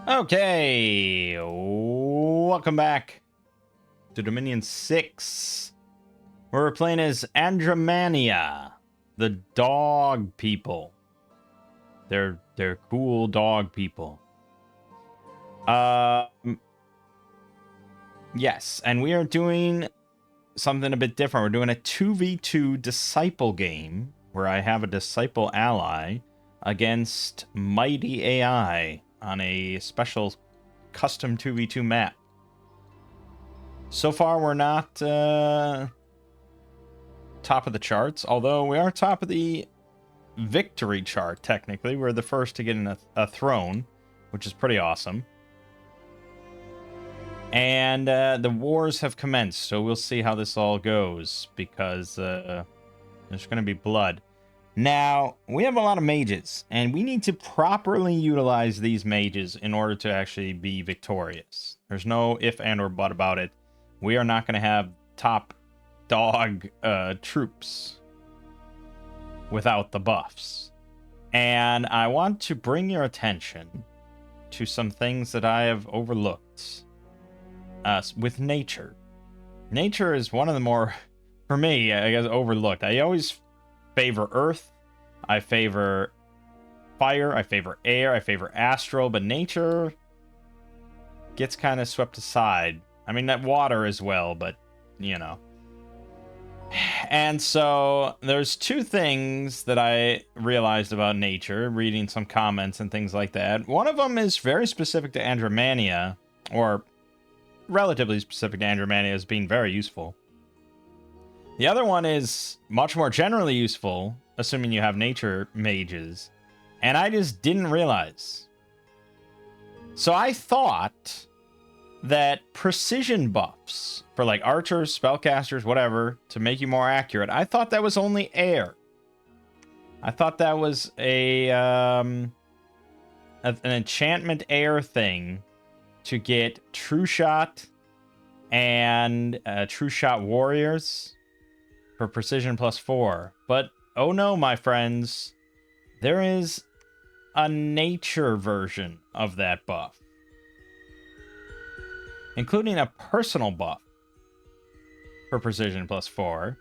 Okay, welcome back to Dominion 6. Where we're playing as Andramania, the dog people. They're cool dog people. Yes, and we are doing something a bit different. We're doing a 2v2 disciple game where I have a disciple ally against mighty AI on a special custom 2v2 map. So far, we're not top of the charts, although we are top of the victory chart, technically. We're the first to get in a throne, which is pretty awesome. And the wars have commenced, so we'll see how this all goes, because there's going to be blood. Now, we have a lot of mages, and we need to properly utilize these mages in order to actually be victorious. There's no if and or but about it. We are not going to have top dog troops without the buffs. And I want to bring your attention to some things that I have overlooked with nature. Nature is one of the more, for me, I guess, overlooked. I always favor earth, I favor fire, I favor air, I favor astral, but nature gets kind of swept aside. I mean, that water as well, but, you know. And so there's two things that I realized about nature, reading some comments and things like that. One of them is very specific to Andramania, or relatively specific to Andramania as being very useful. The other one is much more generally useful, assuming you have nature mages, and I just didn't realize. So I thought that precision buffs for like archers, spellcasters, whatever, to make you more accurate, I thought that was only air. I thought that was an enchantment air thing to get true shot and true shot warriors for precision +4. But oh no, my friends, there is a nature version of that buff, including a personal buff for precision +4.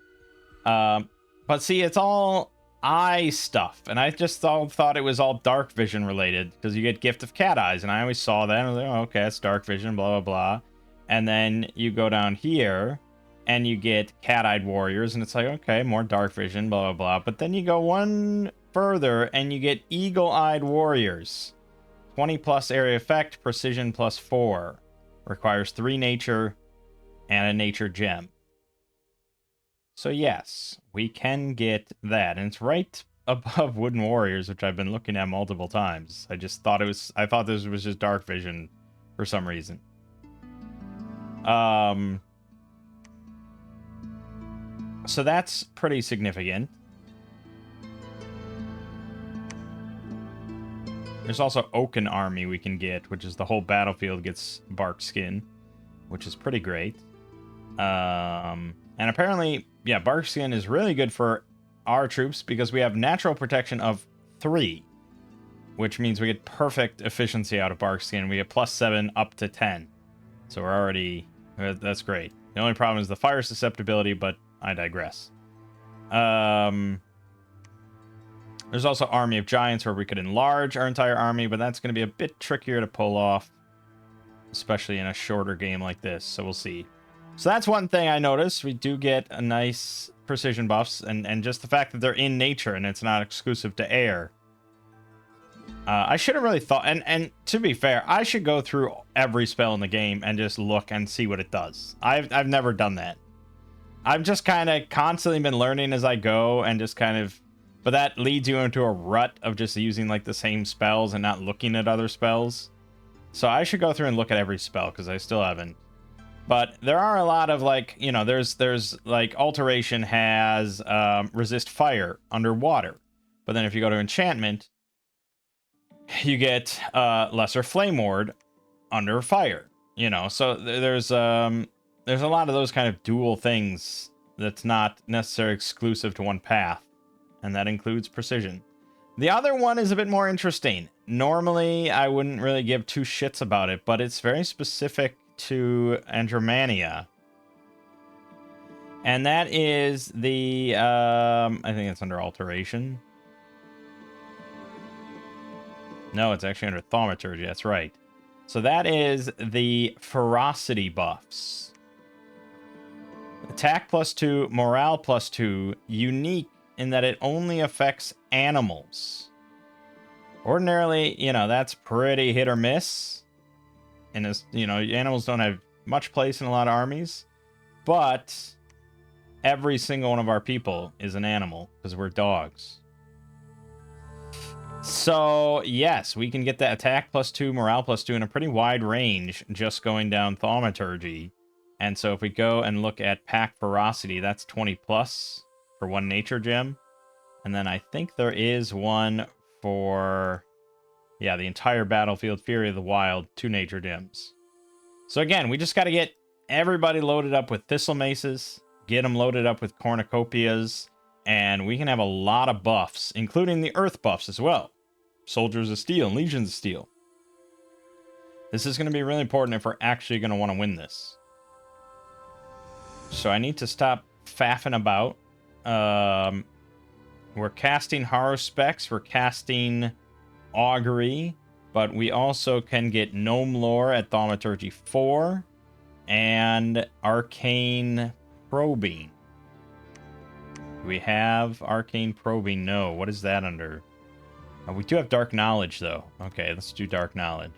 But see, it's all eye stuff, and I just thought it was all dark vision related, because you get Gift of Cat Eyes, and I always saw that, and I was like, oh, okay, that's dark vision, blah, blah, blah. And then you go down here, and you get Cat-Eyed Warriors, and it's like, okay, more dark vision, blah, blah, blah. But then you go one further, and you get Eagle-Eyed Warriors. 20+ area effect, precision +4. Requires 3 nature and a nature gem. So yes, we can get that. And it's right above Wooden Warriors, which I've been looking at multiple times. I thought this was just dark vision for some reason. So that's pretty significant. There's also Oaken Army we can get, which is the whole battlefield gets bark skin, which is pretty great. And apparently, yeah, bark skin is really good for our troops because we have natural protection of 3, which means we get perfect efficiency out of bark skin. We get +7 up to 10. So we're already, that's great. The only problem is the fire susceptibility, but I digress. There's also Army of Giants, where we could enlarge our entire army, but that's going to be a bit trickier to pull off, especially in a shorter game like this, so we'll see. So that's one thing I noticed. We do get a nice precision buffs, and just the fact that they're in nature and it's not exclusive to air. I should have really thought, and to be fair, I should go through every spell in the game and just look and see what it does. I've never done that. I've just kind of constantly been learning as I go, and just kind of, but that leads you into a rut of just using like the same spells and not looking at other spells. So I should go through and look at every spell, because I still haven't. But there are a lot of, like, you know, there's like Alteration has resist fire underwater. But then if you go to enchantment, you get lesser flame ward under fire. You know, so there's a lot of those kind of dual things that's not necessarily exclusive to one path, and that includes precision. The other one is a bit more interesting. Normally, I wouldn't really give two shits about it, but it's very specific to Andramania. And that is the, I think it's under alteration. No, it's actually under thaumaturgy, that's right. So that is the ferocity buffs. Attack +2, morale +2, unique in that it only affects animals. Ordinarily, you know, that's pretty hit or miss. And, you know, animals don't have much place in a lot of armies. But every single one of our people is an animal because we're dogs. So, yes, we can get that attack +2, morale +2 in a pretty wide range just going down thaumaturgy. And so if we go and look at pack ferocity, that's 20 plus for one nature gem. And then I think there is one for, yeah, the entire battlefield, Fury of the Wild, 2 nature gems. So again, we just got to get everybody loaded up with thistle maces, get them loaded up with cornucopias, and we can have a lot of buffs, including the earth buffs as well. Soldiers of Steel and Legions of Steel. This is going to be really important if we're actually going to want to win this. So I need to stop faffing about. We're casting Haruspex, we're casting Augury, but we also can get Gnome Lore at Thaumaturgy 4 and Arcane Probing. Do we have Arcane Probing? No. What is that under? We do have Dark Knowledge, though. Okay, let's do Dark Knowledge.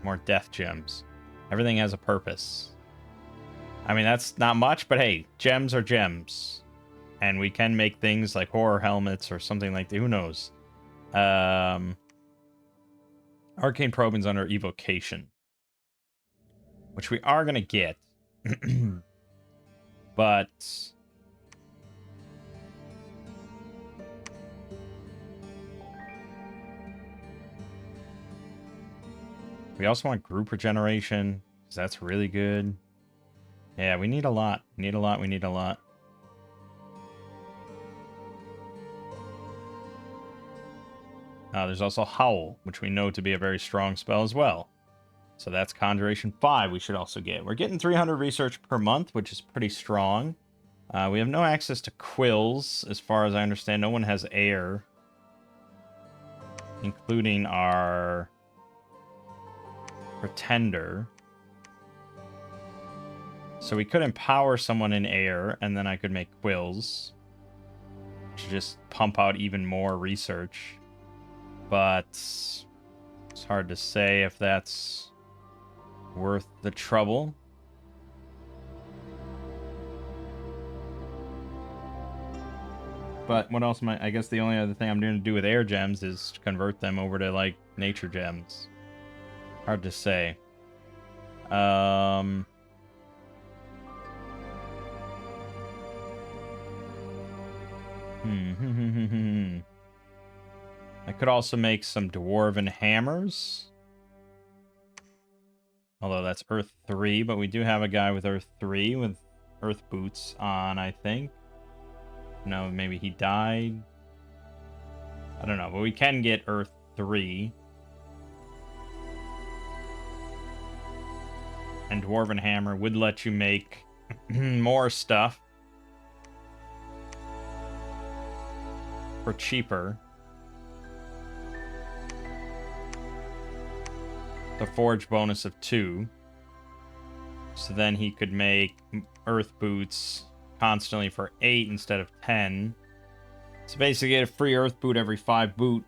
More Death Gems. Everything has a purpose. I mean, that's not much, but hey, gems are gems. And we can make things like horror helmets or something like that. Who knows? Arcane Probing's under Evocation, which we are going to get. But we also want group regeneration, because that's really good. Yeah, we need a lot. We need a lot. We need a lot. There's also Howl, which we know to be a very strong spell as well. So that's Conjuration 5 we should also get. We're getting 300 research per month, which is pretty strong. We have no access to quills, as far as I understand. No one has air, including our Pretender. So we could empower someone in air, and then I could make quills to just pump out even more research. But it's hard to say if that's worth the trouble. But what else am I guess the only other thing I'm going to do with air gems is convert them over to, like, nature gems. Hard to say. I could also make some dwarven hammers. Although that's Earth 3, but we do have a guy with Earth 3 with Earth boots on, I think. No, maybe he died. I don't know, but we can get Earth 3. And dwarven hammer would let you make more stuff for cheaper. The forge bonus of 2. So then he could make earth boots constantly for 8 instead of 10. So basically get a free earth boot every 5 boot.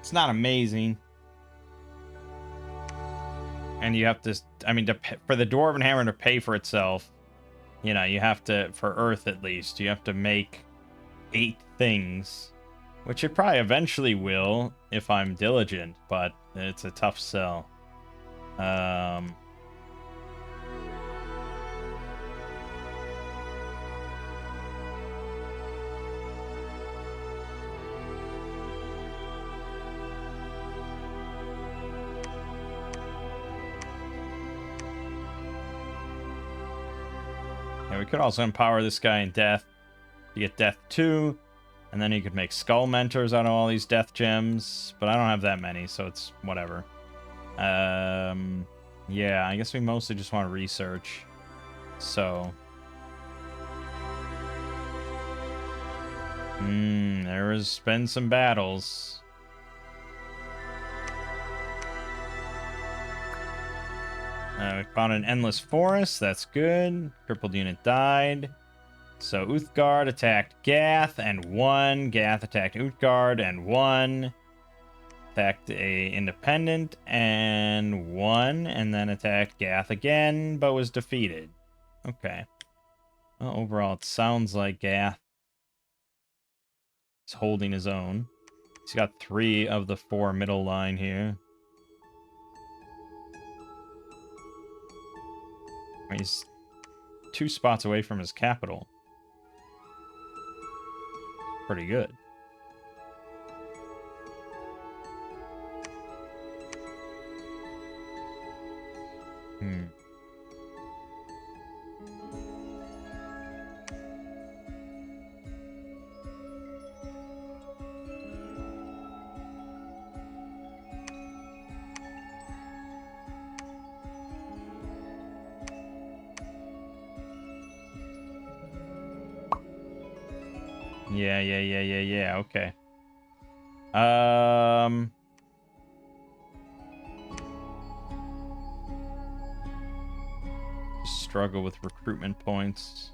It's not amazing. And you have to, I mean, for the dwarven hammer to pay for itself, you know, you have to, for earth at least, you have to make 8 things. Which it probably eventually will, if I'm diligent, but it's a tough sell. Yeah, we could also empower this guy in death. You get death 2. And then you could make skull mentors out of all these death gems, but I don't have that many, so it's whatever. Yeah, I guess we mostly just want to research. So, there has been some battles. We found an endless forest. That's good. Crippled unit died. So Uthgard attacked Gath and won. Gath attacked Utgard and won. Attacked a independent and won. And then attacked Gath again, but was defeated. Okay. Well, overall, it sounds like Gath is holding his own. He's got 3 of the 4 middle line here. He's 2 spots away from his capital. Pretty good. Yeah, okay. Struggle with recruitment points.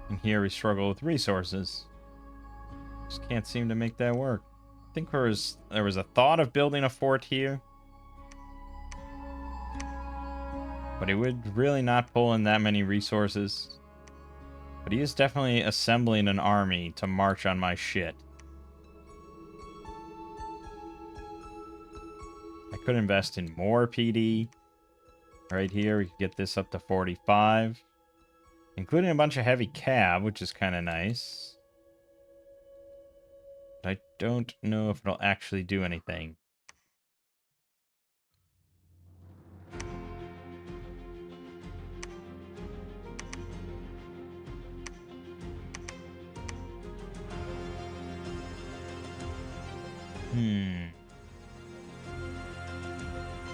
And here we struggle with resources. Just can't seem to make that work. I think there was a thought of building a fort here. But it would really not pull in that many resources. But he is definitely assembling an army to march on my shit. I could invest in more PD. Right here, we could get this up to 45. Including a bunch of heavy cab, which is kind of nice. But I don't know if it'll actually do anything.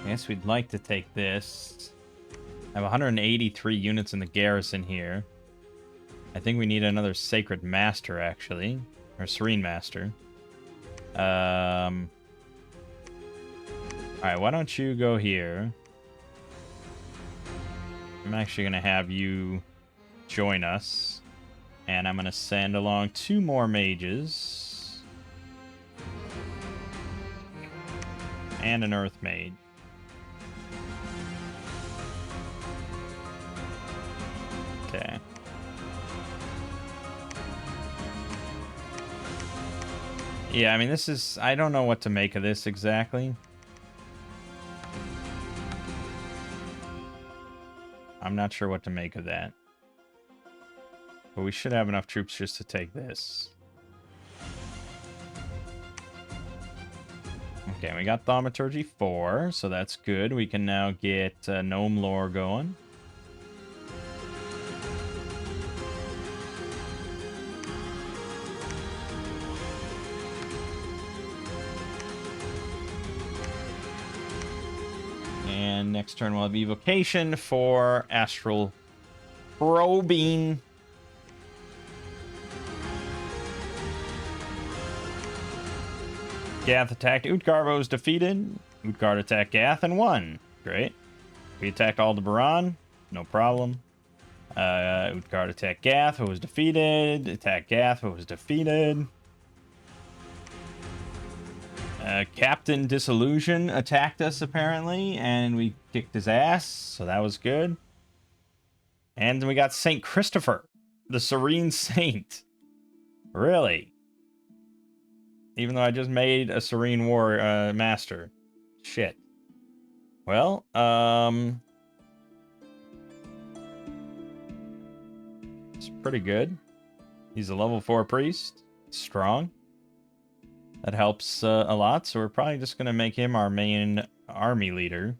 I guess we'd like to take this. I have 183 units in the garrison here. I think we need another Sacred Master, actually. Or Serene Master. Alright, why don't you go here? I'm actually going to have you join us. And I'm going to send along 2 more mages. And an Earth Mage. Okay. Yeah, I mean, this is... I don't know what to make of this exactly. I'm not sure what to make of that. But we should have enough troops just to take this. Okay, we got Thaumaturgy 4, so that's good. We can now get Gnome Lore going. And next turn we'll have Evocation for Astral Probing. Gath attacked Utgard, but was defeated. Utgard attacked Gath and won. Great. We attacked Aldebaran. No problem. Utgard attacked Gath, who was defeated. Attacked Gath, who was defeated. Captain Disillusion attacked us, apparently, and we kicked his ass, so that was good. And then we got St. Christopher, the Serene Saint. Really? Even though I just made a Serene War Master. Shit. Well, it's pretty good. He's a level 4 priest. Strong. That helps a lot, so we're probably just going to make him our main army leader.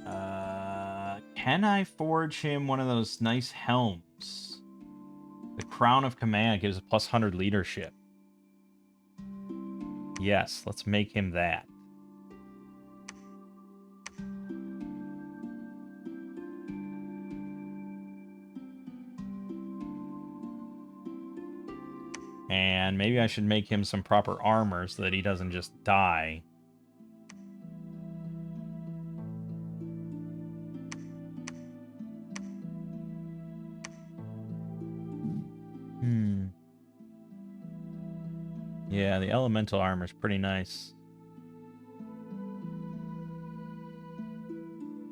Can I forge him one of those nice helms? The Crown of Command gives a +100 leadership. Yes, let's make him that. And maybe I should make him some proper armor so that he doesn't just die. Yeah, the elemental armor is pretty nice.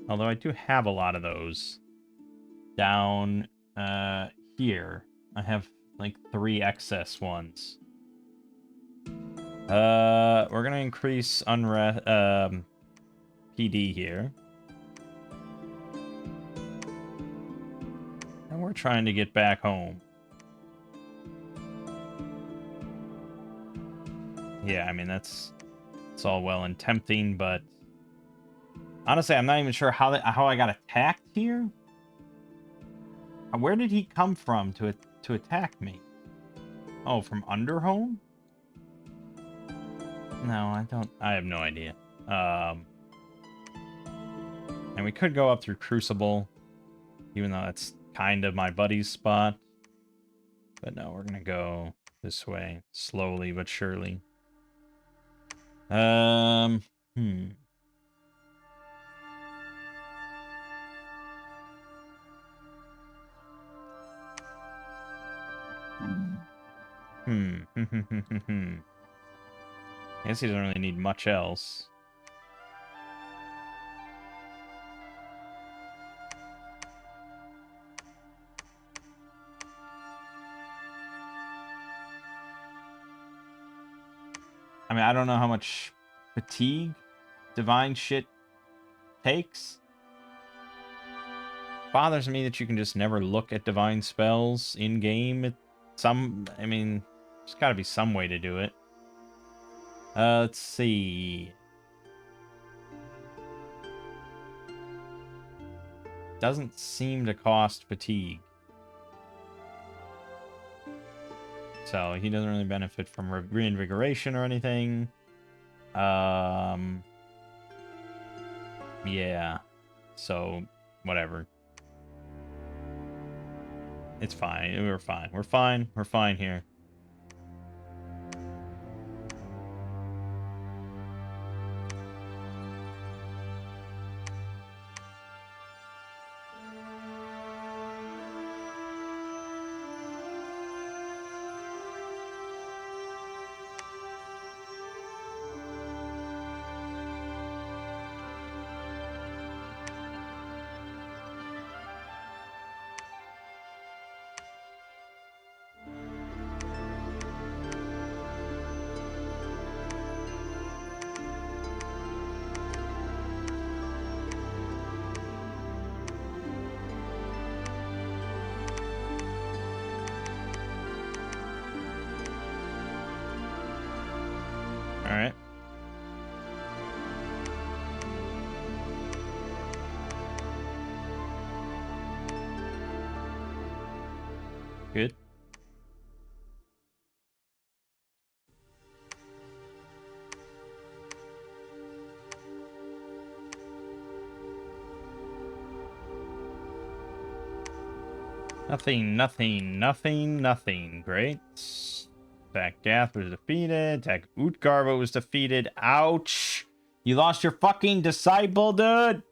Although I do have a lot of those. Down here, I have like 3 excess ones. We're gonna increase PD here. And we're trying to get back home. Yeah, I mean, it's all well and tempting, but honestly, I'm not even sure how I got attacked here. Where did he come from to attack me? Oh, from Underhome? No, I have no idea. And we could go up through Crucible, even though that's kind of my buddy's spot. But no, we're gonna go this way, slowly but surely. Hmm. I guess he doesn't really need much else. I mean, I don't know how much fatigue divine shit takes. Bothers me that you can just never look at divine spells in game. I mean, there's got to be some way to do it. Let's see. Doesn't seem to cost fatigue. So he doesn't really benefit from reinvigoration or anything. Yeah. So, whatever. It's fine. We're fine. We're fine. We're fine here. All right. Good. Nothing, nothing, nothing, nothing. Great. Attack Gath was defeated. Attack Utgarva was defeated. Ouch! You lost your fucking disciple, dude!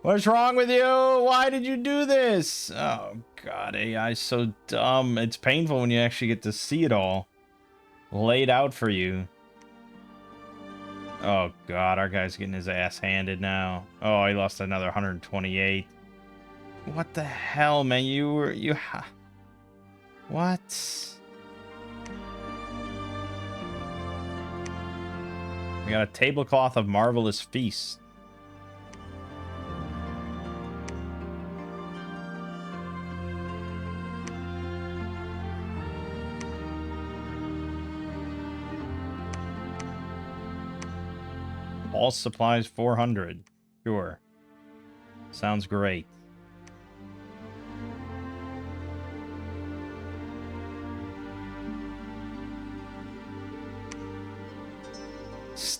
What's wrong with you? Why did you do this? Oh, God, AI's so dumb. It's painful when you actually get to see it all laid out for you. Oh, God, our guy's getting his ass handed now. Oh, he lost another 128. What the hell, man? What? We got a tablecloth of marvelous feast. All supplies 400. Sure. Sounds great.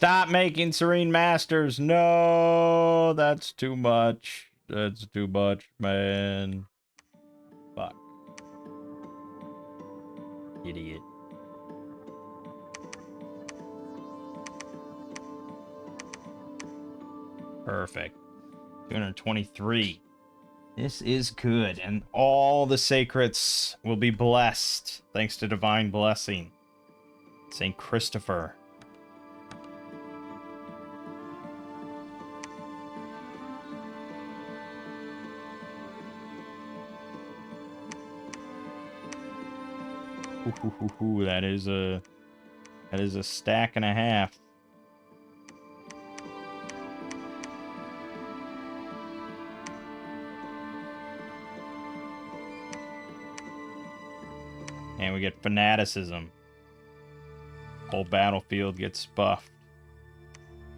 Stop making Serene Masters. No, that's too much. That's too much, man. Fuck. Idiot. Perfect. 223. This is good, and all the sacreds will be blessed thanks to divine blessing. St. Christopher. Ooh, that is a stack and a half. And we get fanaticism. Whole battlefield gets buffed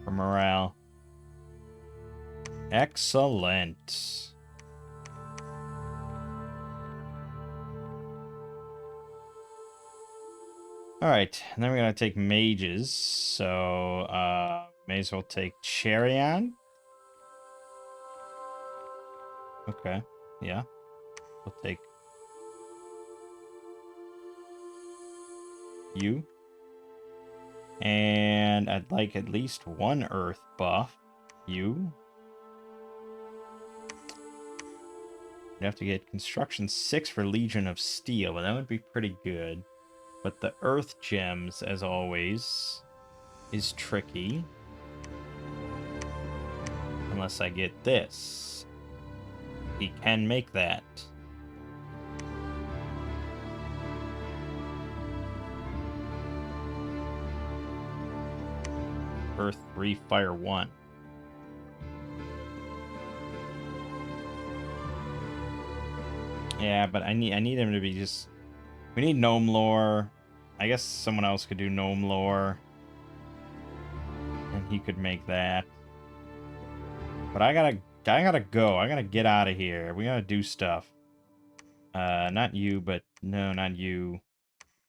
for morale. Excellent. Alright, and then we're gonna take mages. So may as well take Cherion. Okay, yeah. We'll take you. And I'd like at least one earth buff. You. You'd have to get construction 6 for Legion of Steel, but that would be pretty good. But the earth gems, as always, is tricky. Unless I get this. He can make that. Earth 3, Fire 1. Yeah, but I need him to be just... We need Gnome Lore. I guess someone else could do Gnome Lore. And he could make that. But I gotta go. I gotta get out of here. We gotta do stuff. Not you, but... No, not you.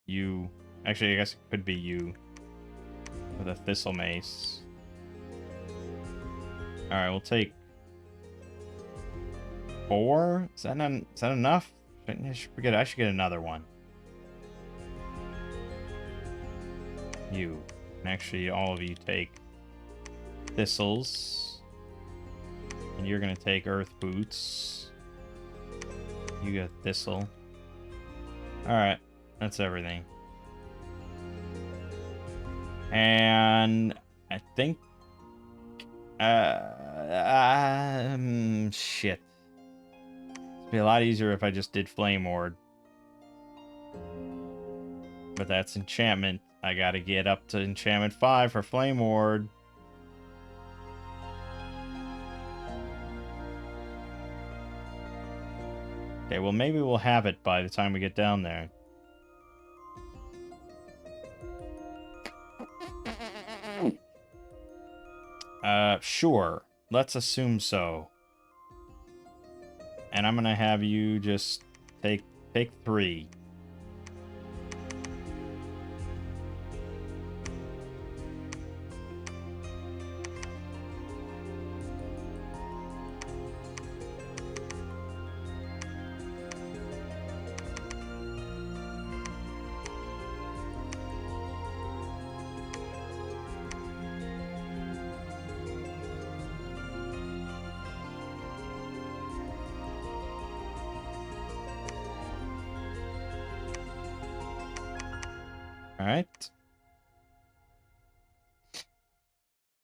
You. Actually, I guess it could be you. With a Thistle Mace. Alright, we'll take... 4? Is that enough? I should get another one. You. And actually, all of you take Thistles. And you're gonna take Earth Boots. You get Thistle. Alright, that's everything. And I think... shit. It'd be a lot easier if I just did Flame Ward. But that's enchantment. I gotta get up to enchantment 5 for Flame Ward. Okay, well maybe we'll have it by the time we get down there. Sure. Let's assume so. And I'm gonna have you just take 3. Alright. So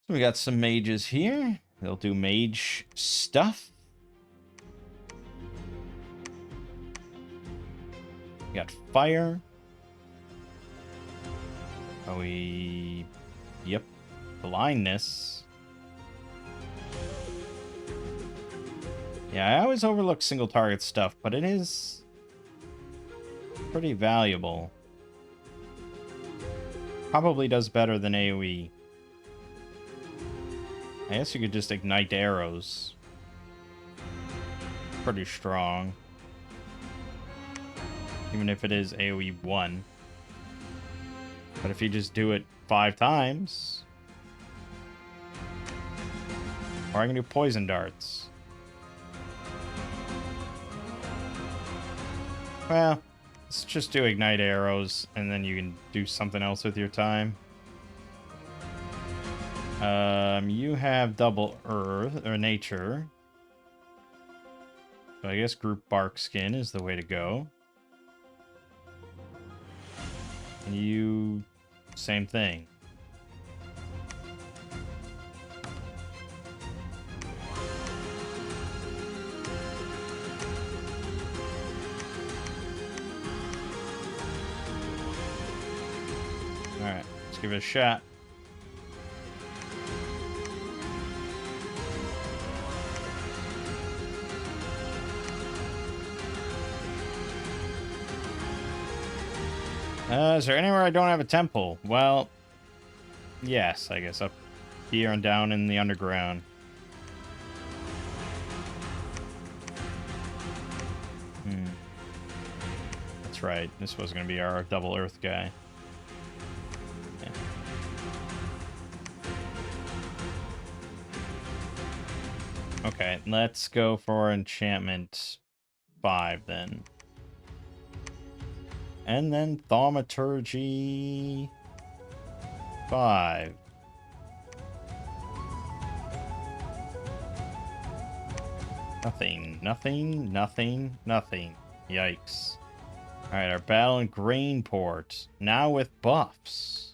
we got some mages here. They'll do mage stuff. We got fire. Oh, yep. Blindness. Yeah, I always overlook single target stuff, but it is pretty valuable. Probably does better than AoE. I guess you could just ignite arrows. Pretty strong. Even if it is AoE 1. But if you just do it 5 times, Or I can do poison darts. Well, let's just do ignite arrows, and then you can do something else with your time. You have double earth, or nature. So I guess group bark skin is the way to go. And you... same thing. Alright, let's give it a shot. Is there anywhere I don't have a temple? Well, yes, I guess up here and down in the underground. That's right. This was going to be our double earth guy. Yeah. Okay, let's go for enchantment 5 then. And then thaumaturgy 5. Nothing, nothing, nothing, nothing. Yikes. Alright, our battle in Grainport. Now with buffs.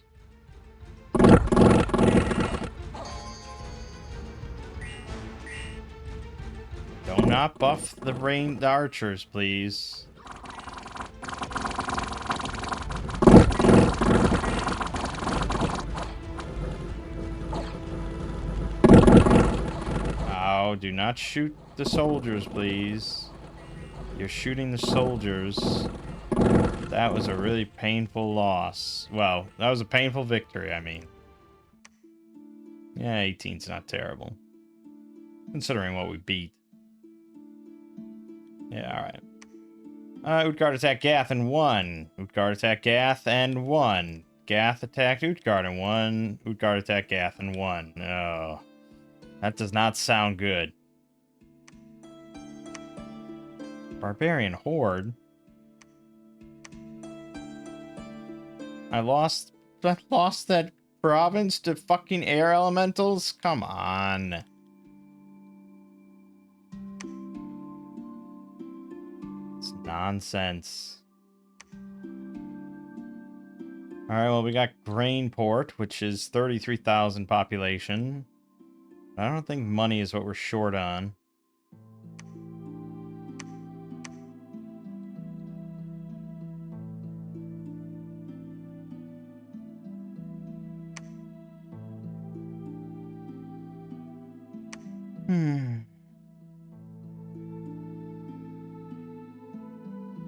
Do not buff the ranged archers, please. Oh, do not shoot the soldiers, please. You're shooting the soldiers. That was a really painful loss. Well, that was a painful victory, I mean. Yeah, 18's not terrible. Considering what we beat. Yeah, alright. Utgard attacked Gath and won. Utgard attacked Gath and won. Gath attacked Utgard and won. Utgard attacked Gath and won. Oh. That does not sound good. Barbarian Horde? I lost that province to fucking air elementals? Come on. It's nonsense. Alright, well, we got Grainport, which is 33,000 population. I don't think money is what we're short on.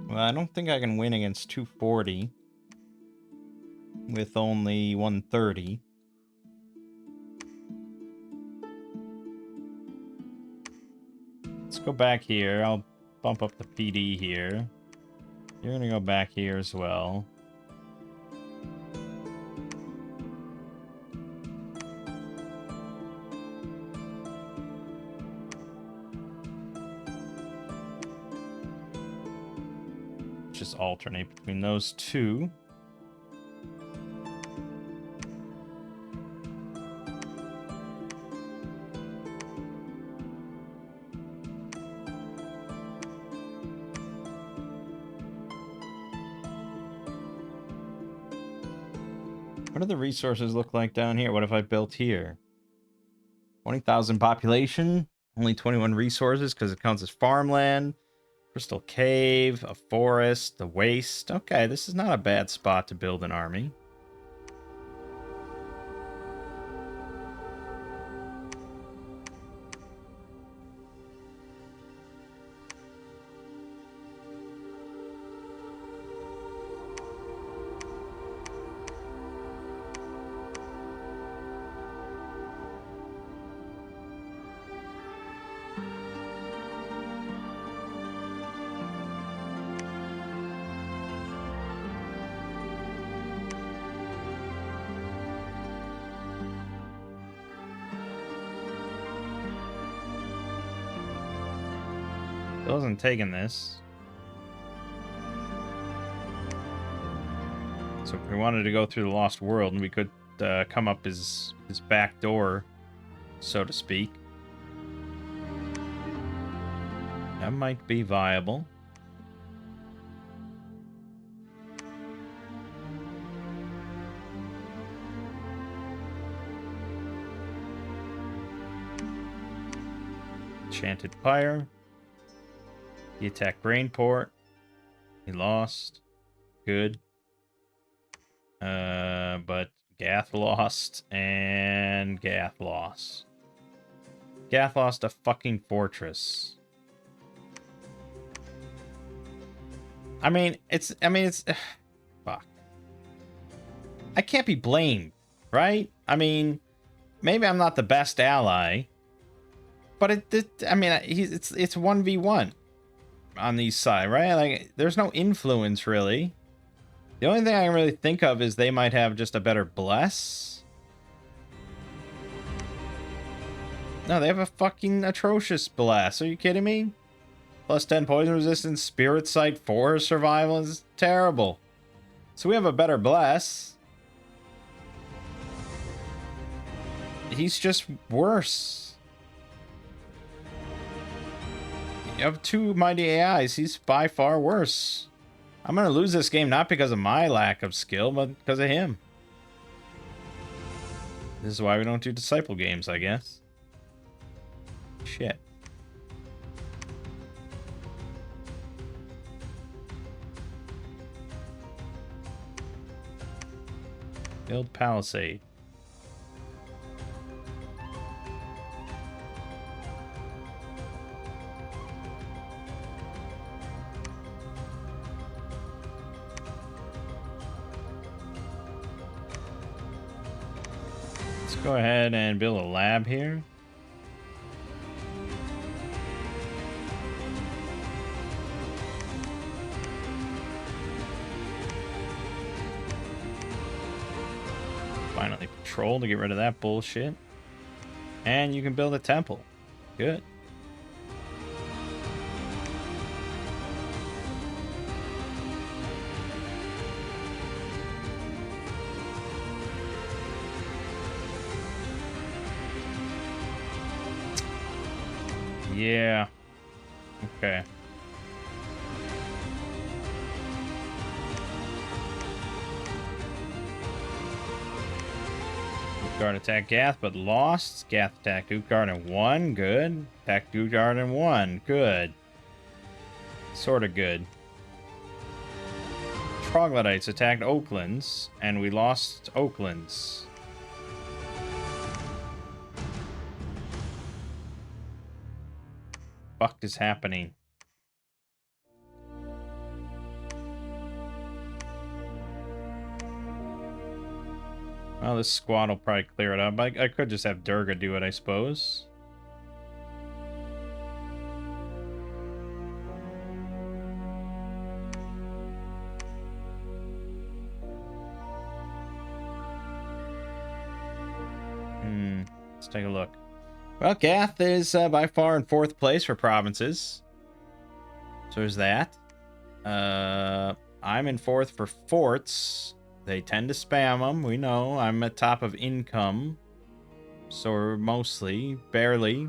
Well, I don't think I can win against 240 with only 130. Let's go back here. I'll bump up the PD here. You're gonna go back here as well. Just alternate between those two. What do the resources look like down here? What have I built here? 20,000 population, only 21 resources because it counts as farmland. Crystal Cave, a forest, the waste. Okay, this is not a bad spot to build an army. Still hasn't taken this. So if we wanted to go through the Lost World, we could come up his back door, so to speak. That might be viable. Enchanted Pyre. He attacked Grainport. He lost. Good. But Gath lost, and Gath lost. Gath lost a fucking fortress. I mean, it's fuck. I can't be blamed, right? I mean, maybe I'm not the best ally, but it's 1v1 on these side, right? Like, there's no influence really. The only thing I can really think of is they might have just a better bless. No, they have a fucking atrocious bless. Are you kidding me? Plus 10 poison resistance, Spirit Sight 4 survival is terrible. So we have a better bless. He's just worse. You have 2 mighty AIs. He's by far worse. I'm going to lose this game not because of my lack of skill, but because of him. This is why we don't do disciple games, I guess. Shit. Build Palisade. Let's go ahead and build a lab here. Finally patrol to get rid of that bullshit. And you can build a temple. Good. Yeah. Okay. Utgard attacked Gath, but lost. Gath attacked Utgard and won. Good. Attacked Utgard and won. Good. Sorta good. Troglodytes attacked Oaklands, and we lost Oaklands. Fuck is happening? Well, this squad will probably clear it up. I could just have Durga do it, I suppose. Let's take a look. Well, Gath is by far in 4th place for provinces. So there's that. I'm in 4th for forts. They tend to spam them. We know. I'm at top of income. So mostly, barely.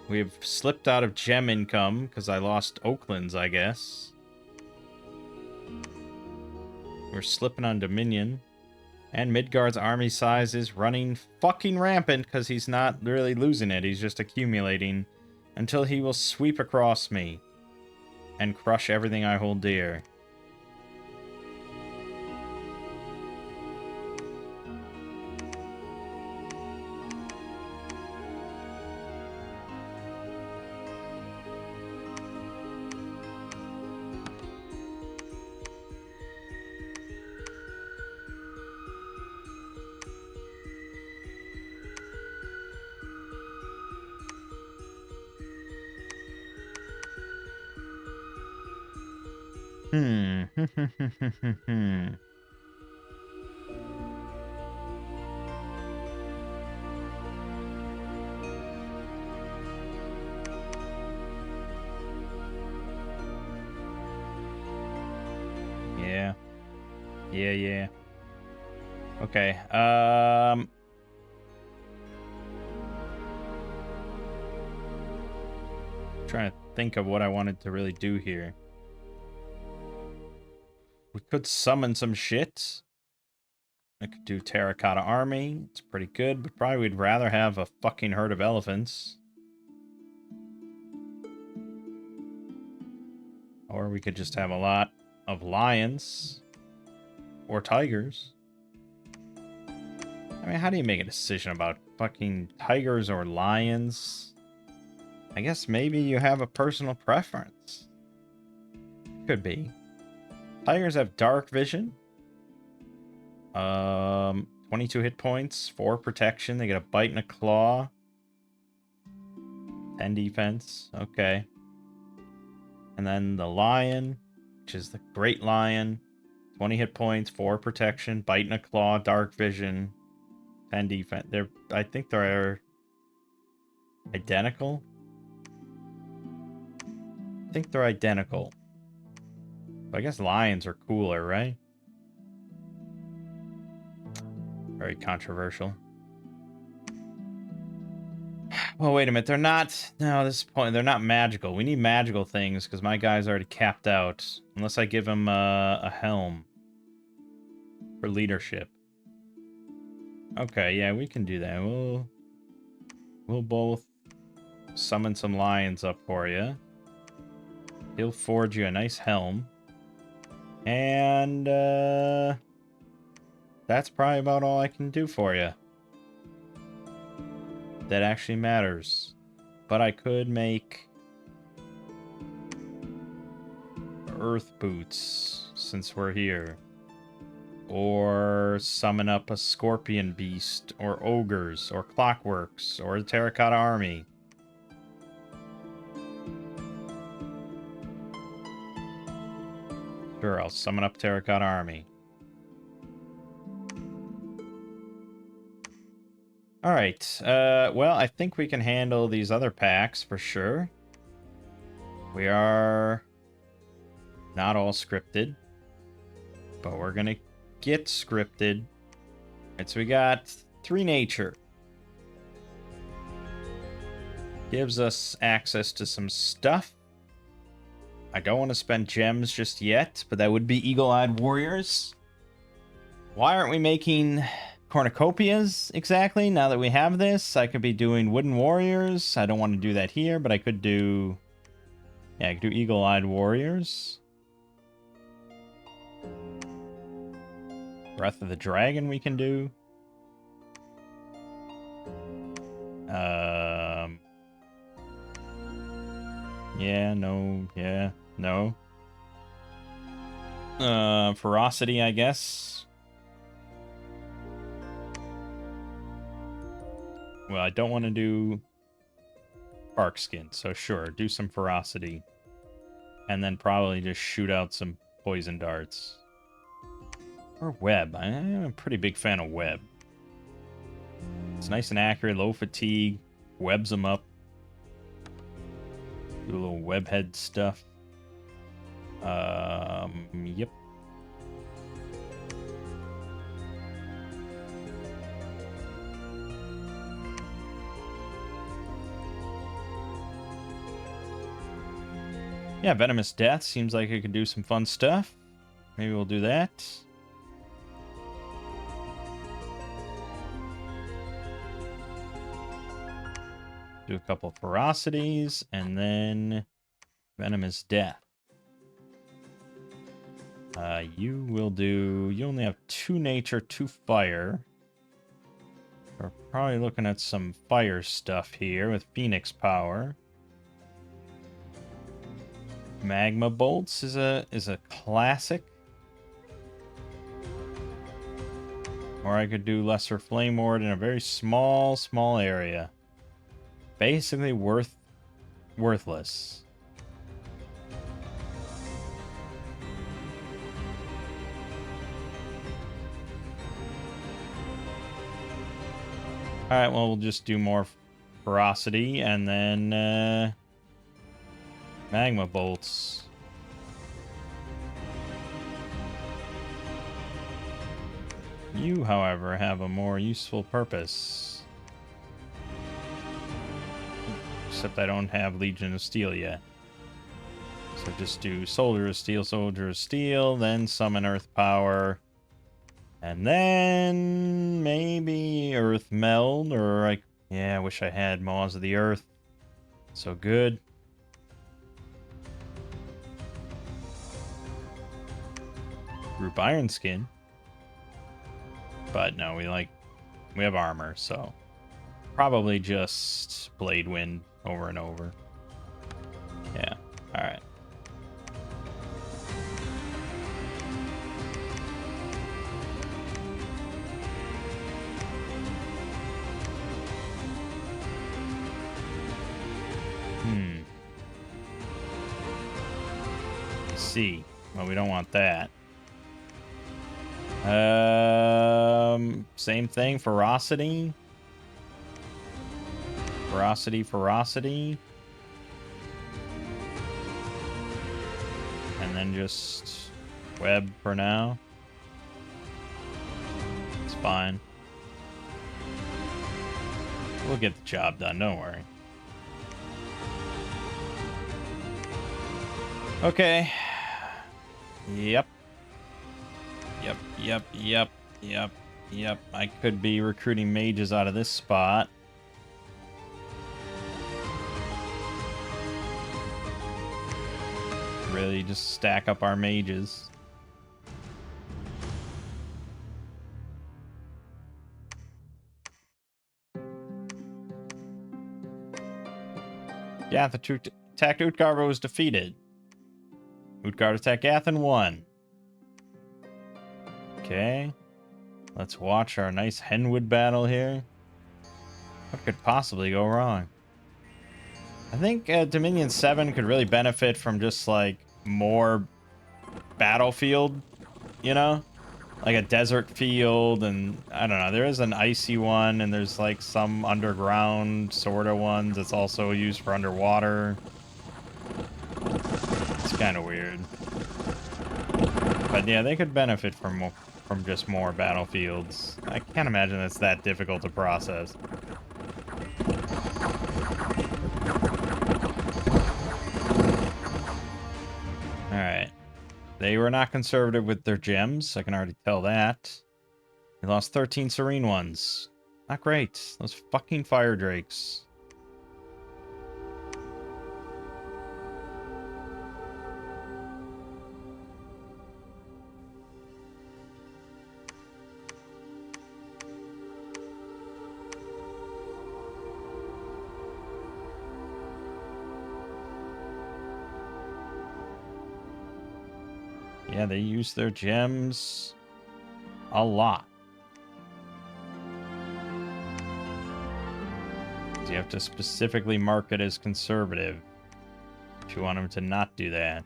We've slipped out of gem income because I lost Oaklands, I guess. We're slipping on Dominion. And Midgard's army size is running fucking rampant because he's not really losing it. He's just accumulating until he will sweep across me and crush everything I hold dear. Yeah, yeah. Okay. Trying to think of what I wanted to really do here. We could summon some shit. I could do Terracotta Army. It's pretty good, but probably we'd rather have a fucking herd of elephants. Or we could just have a lot of lions. Or tigers. I mean, how do you make a decision about fucking tigers or lions? I guess maybe you have a personal preference. Could be. Tigers have dark vision. 22 hit points, 4 protection. They get a bite and a claw. 10 defense. Okay. And then the lion, which is the great lion. 20 hit points, 4 protection, bite and a claw, dark vision, 10 defense. I think they're identical. I think they're identical. I guess lions are cooler, right? Very controversial. Oh, wait a minute. They're not... No, this point, they're not magical. We need magical things because my guy's already capped out. Unless I give him a helm for leadership. Okay, yeah, we can do that. We'll both summon some lions up for you. He'll forge you a nice helm. And, that's probably about all I can do for you. That actually matters. But I could make earth boots since we're here. Or summon up a scorpion beast, or ogres, or clockworks, or a terracotta army. Sure, I'll summon up terracotta army. Alright, well, I think we can handle these other packs for sure. We are not all scripted, but we're gonna get scripted. Alright, so we got 3 nature. Gives us access to some stuff. I don't want to spend gems just yet, but that would be eagle-eyed warriors. Why aren't we making cornucopias exactly now that we have this? I could be doing wooden warriors. I don't want to do that here, but I could do... Yeah, I could do eagle-eyed warriors. Breath of the Dragon we can do. Yeah, no, yeah, no. Ferocity, I guess. Well, I don't want to do bark skin, so sure, do some ferocity. And then probably just shoot out some poison darts. Or web. I'm a pretty big fan of web. It's nice and accurate, low fatigue, webs them up. Do a little web head stuff. Yep. Yeah, Venomous Death seems like it could do some fun stuff. Maybe we'll do that. Do a couple ferocities, and then Venomous Death. You will do... You only have 2 nature, 2 fire. We're probably looking at some fire stuff here with Phoenix power. Magma bolts is a classic. Or I could do lesser flame ward in a very small area. Basically worthless. Alright, well, we'll just do more ferocity and then magma bolts. You, however, have a more useful purpose. Except I don't have Legion of Steel yet. So just do Soldier of Steel, then summon Earth Power. And then maybe Earth Meld, or yeah, I wish I had Maws of the Earth. So good. Group Iron Skin. But no, we have armor, so probably just Blade Wind over and over. Yeah, alright. C. Well, we don't want that. Same thing. Ferocity. Ferocity. And then just web for now. It's fine. We'll get the job done, don't worry. Okay. Yep. I could be recruiting mages out of this spot. Really just stack up our mages. Gath attacked Utgard but was defeated. Utgard attacked Gath and won. Okay. Let's watch our nice Henwood battle here. What could possibly go wrong? I think Dominion 7 could really benefit from just, like, more battlefield, you know? Like a desert field, and I don't know, there is an icy one, and there's, like, some underground sort of ones that's also used for underwater. It's kind of weird. But yeah, they could benefit from just more battlefields. I can't imagine it's that difficult to process. Alright. They were not conservative with their gems, I can already tell that. They lost 13 Serene ones. Not great. Those fucking Fire Drakes. Yeah, they use their gems a lot. So you have to specifically mark it as conservative if you want them to not do that.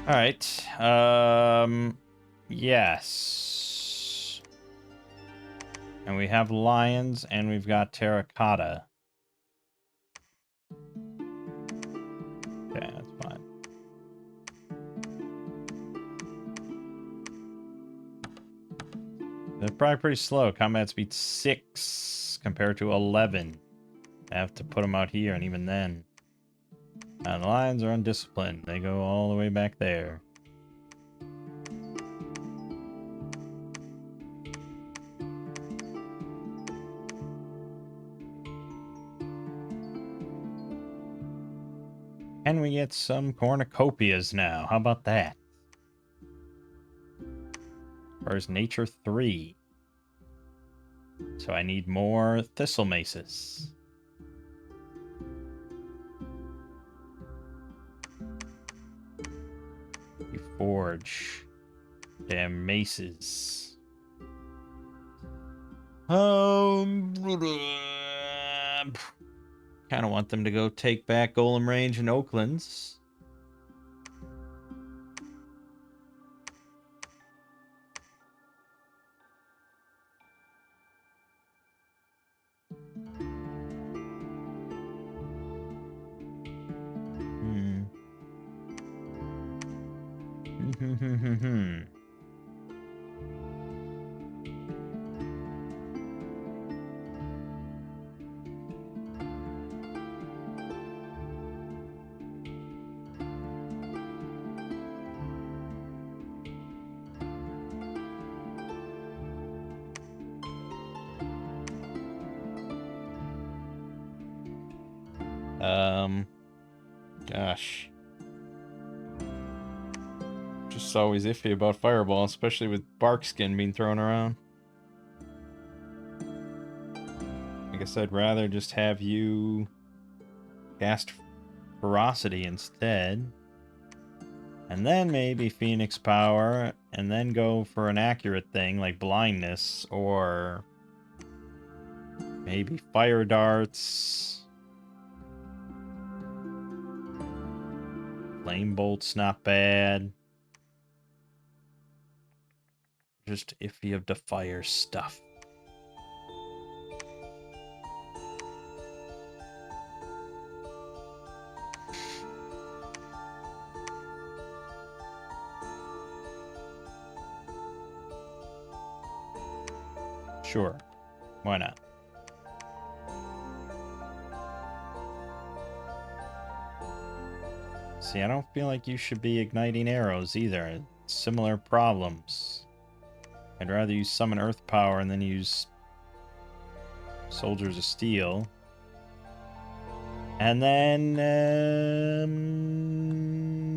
All right. Yes. And we have lions, and we've got terracotta. Okay, that's fine. They're probably pretty slow. Combat speed 6 compared to 11. I have to put them out here, and even then. The lions are undisciplined. They go all the way back there. Can we get some cornucopias now? How about that? Where's nature 3? So I need more thistle maces. You forge damn maces. Kind of want them to go take back Golem Range and Oaklands. Gosh. Just always iffy about Fireball, especially with Barkskin being thrown around. I guess I'd rather just have you cast Ferocity instead. And then maybe Phoenix Power, and then go for an accurate thing like Blindness, or maybe Fire Darts. Flame Bolt's not bad. Just iffy of the fire stuff. Sure. Why not? See, I don't feel like you should be igniting arrows either. Similar problems. I'd rather use Summon Earth Power and then use Soldiers of Steel. And then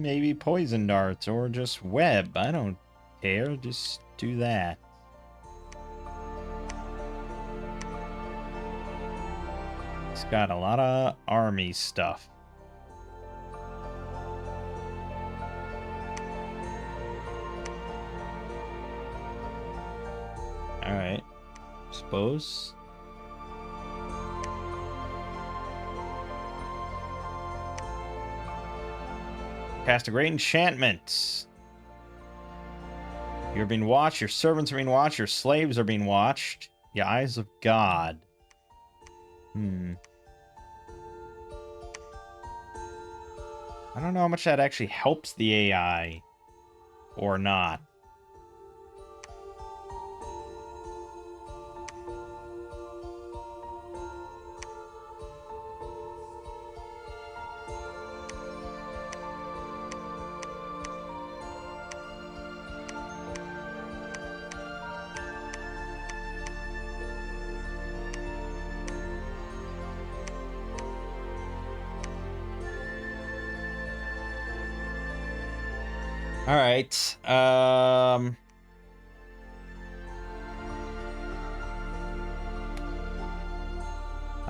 maybe Poison Darts or just Web. I don't care. Just do that. It's got a lot of army stuff. Alright. Suppose. Cast a great enchantment. You're being watched, your servants are being watched, your slaves are being watched. The eyes of God. I don't know how much that actually helps the AI. Or not. All right. I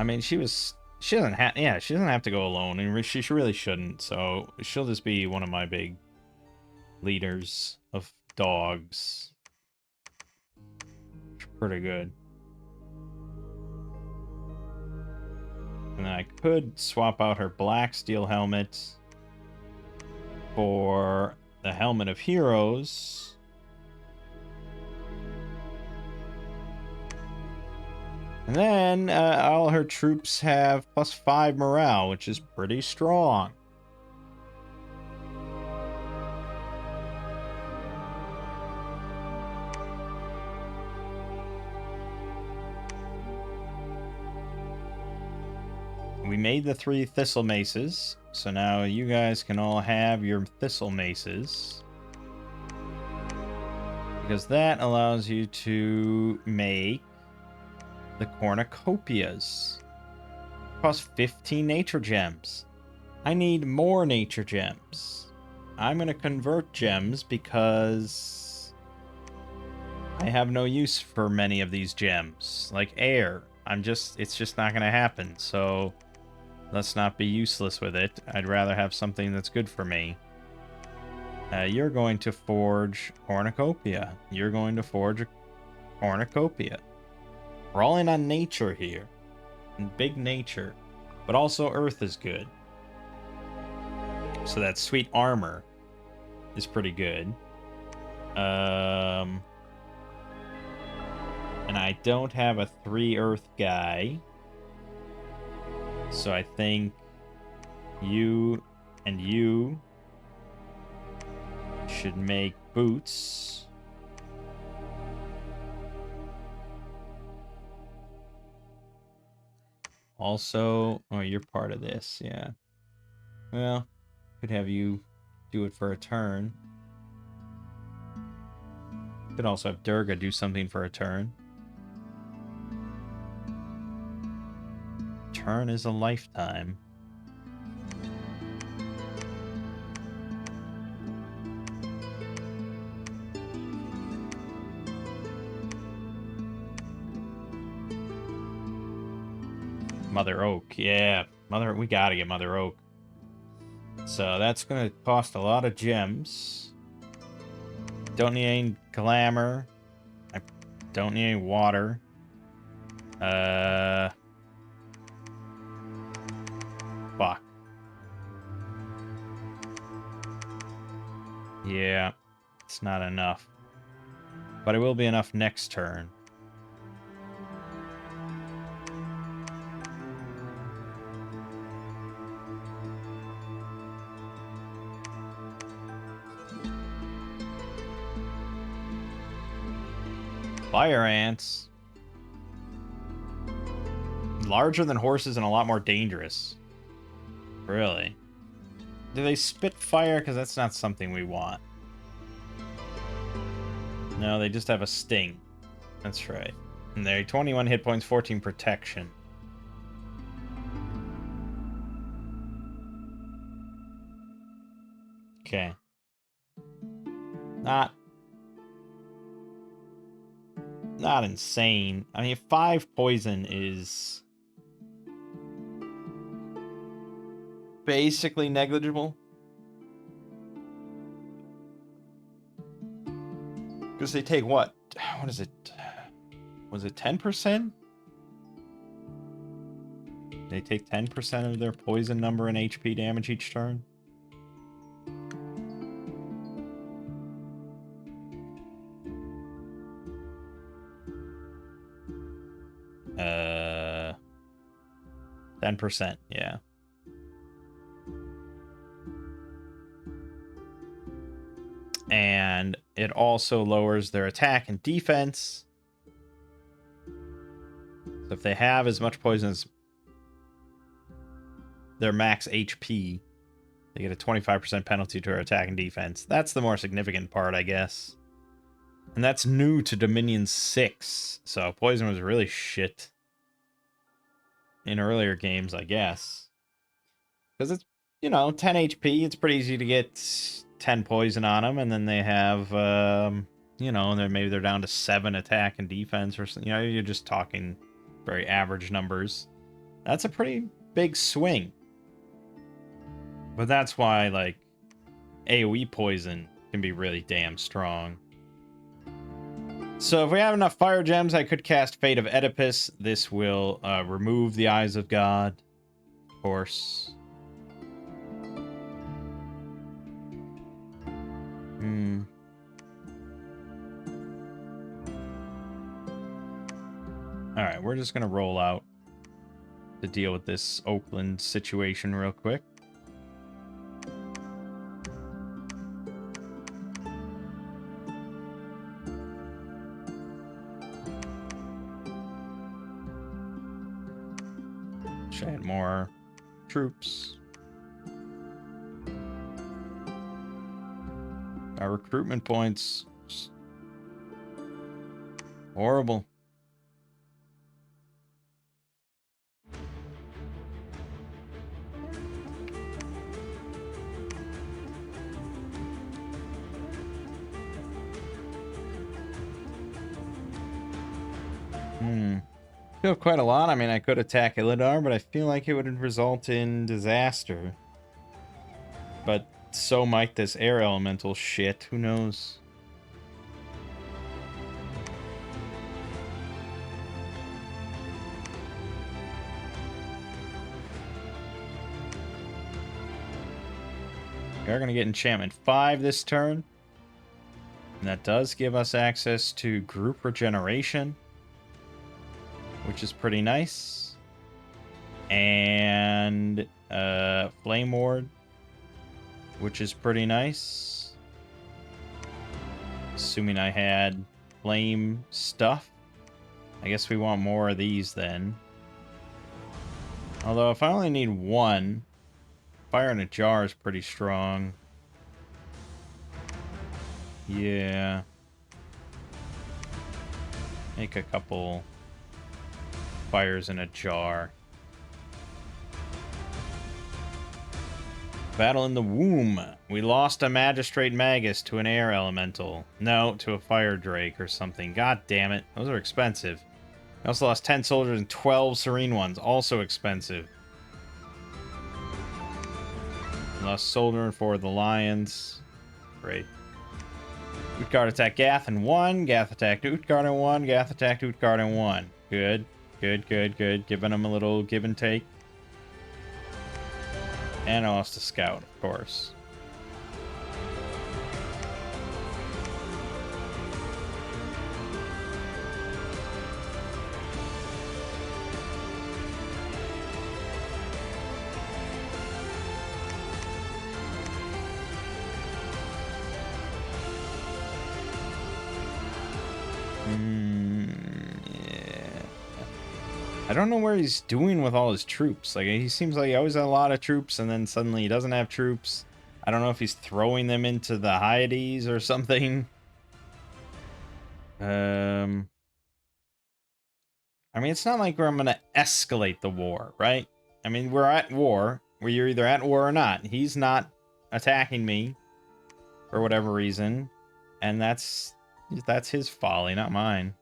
mean, she doesn't have to go alone, and she really shouldn't. So she'll just be one of my big leaders of dogs. Pretty good. And then I could swap out her black steel helmet for the Helmet of Heroes. And then all her troops have +5 morale, which is pretty strong. We made the 3 Thistle Maces, so now you guys can all have your Thistle Maces. Because that allows you to make the cornucopias. Cost 15 nature gems. I need more nature gems. I'm going to convert gems because I have no use for many of these gems. Like air. It's just not going to happen. So let's not be useless with it. I'd rather have something that's good for me. You're going to forge cornucopia. You're going to forge a cornucopia. We're all in on nature here. And big nature. But also earth is good. So that sweet armor is pretty good. And I don't have a 3 earth guy. So I think you and you should make boots. Also, oh, you're part of this, yeah. Well, could have you do it for a turn. Could also have Durga do something for a turn. Turn is a lifetime. Mother Oak, yeah. We gotta get Mother Oak. So that's gonna cost a lot of gems. Don't need any glamour. I don't need any water. Fuck. Yeah, it's not enough. But it will be enough next turn. Fire ants. Larger than horses and a lot more dangerous. Really? Do they spit fire? Because that's not something we want. No, they just have a sting. That's right. And they're 21 hit points, 14 protection. Okay. Not insane. I mean, 5 poison is basically negligible. Because they take what? What is it? Was it 10%? They take 10% of their poison number and HP damage each turn? 10%, yeah. And it also lowers their attack and defense. So if they have as much poison as their max HP, they get a 25% penalty to their attack and defense. That's the more significant part, I guess. And that's new to Dominion 6. So poison was really shit in earlier games, I guess. Because it's, 10 HP. It's pretty easy to get 10 poison on them. And then they have, and then maybe they're down to 7 attack and defense or something. You're just talking very average numbers. That's a pretty big swing. But that's why, like, AoE poison can be really damn strong. So if we have enough fire gems, I could cast Fate of Oedipus. This will remove the Eyes of God, of course. Alright, we're just going to roll out to deal with this Oakland situation real quick. Should add more troops. Our recruitment points. Horrible. I feel quite a lot. I mean, I could attack Illidan, but I feel like it would result in disaster. But so might this air elemental shit. Who knows? We are going to get enchantment 5 this turn. And that does give us access to group regeneration, which is pretty nice. And Flame Ward, which is pretty nice. Assuming I had flame stuff. I guess we want more of these then. Although if I only need one, Fire in a Jar is pretty strong. Yeah. Make a couple fires in a jar. Battle in the Womb. We lost a Magistrate Magus to an air elemental. No, to a fire drake or something. God damn it. Those are expensive. We also lost 10 soldiers and 12 serene ones. Also expensive. We lost soldier and 4 of the lions. Great. Utgard attacked Gath and 1. Gath attacked Utgard and 1. Gath attacked Utgard and 1. Good. Good, good, good. Giving them a little give and take. And I lost a scout, of course. Yeah. I don't know where he's doing with all his troops. Like, he seems like he always has a lot of troops, and then suddenly he doesn't have troops. I don't know if he's throwing them into the Hyades or something. I mean, it's not like where I'm going to escalate the war, right? I mean, we're at war. You're either at war or not. He's not attacking me for whatever reason, and that's his folly, not mine.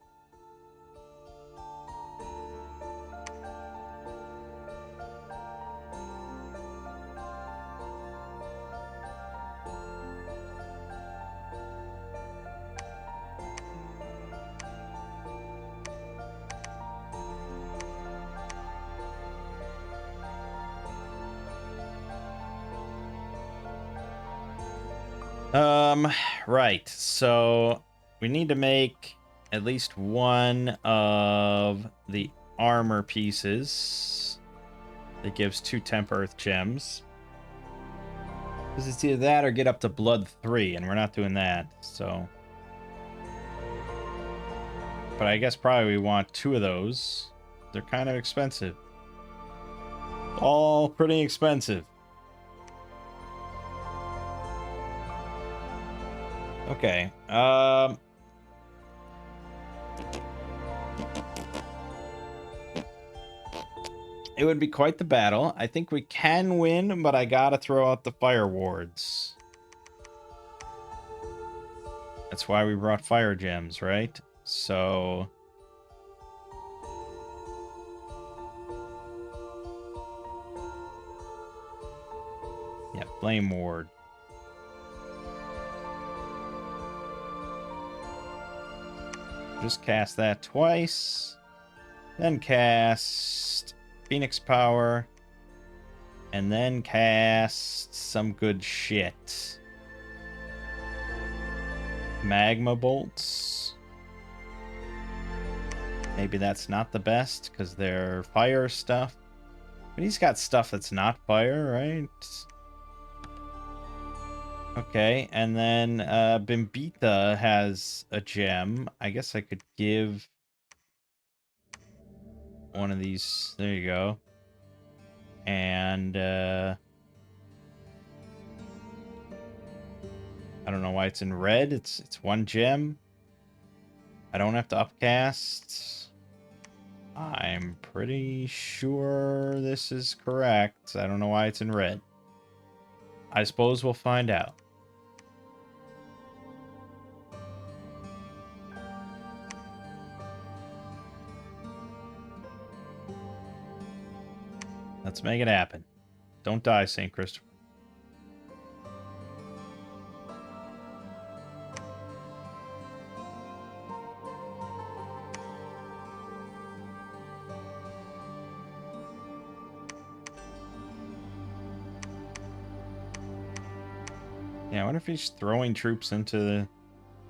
Right. So we need to make at least one of the armor pieces that gives 2 Temp Earth gems. Because it's either that or get up to Blood 3, and we're not doing that, so. But I guess probably we want 2 of those. They're kind of expensive. All pretty expensive. Okay. It would be quite the battle. I think we can win, but I gotta throw out the fire wards. That's why we brought fire gems, right? So... yeah, flame ward. Just cast that twice. Then cast Phoenix Power. And then cast some good shit. Magma Bolts. Maybe that's not the best, because they're fire stuff. But he's got stuff that's not fire, right? Okay, and then Bimbita has a gem. I guess I could give one of these. There you go. And I don't know why it's in red. It's 1 gem. I don't have to upcast. I'm pretty sure this is correct. I don't know why it's in red. I suppose we'll find out. Let's make it happen. Don't die, St. Christopher. Yeah, I wonder if he's throwing troops into the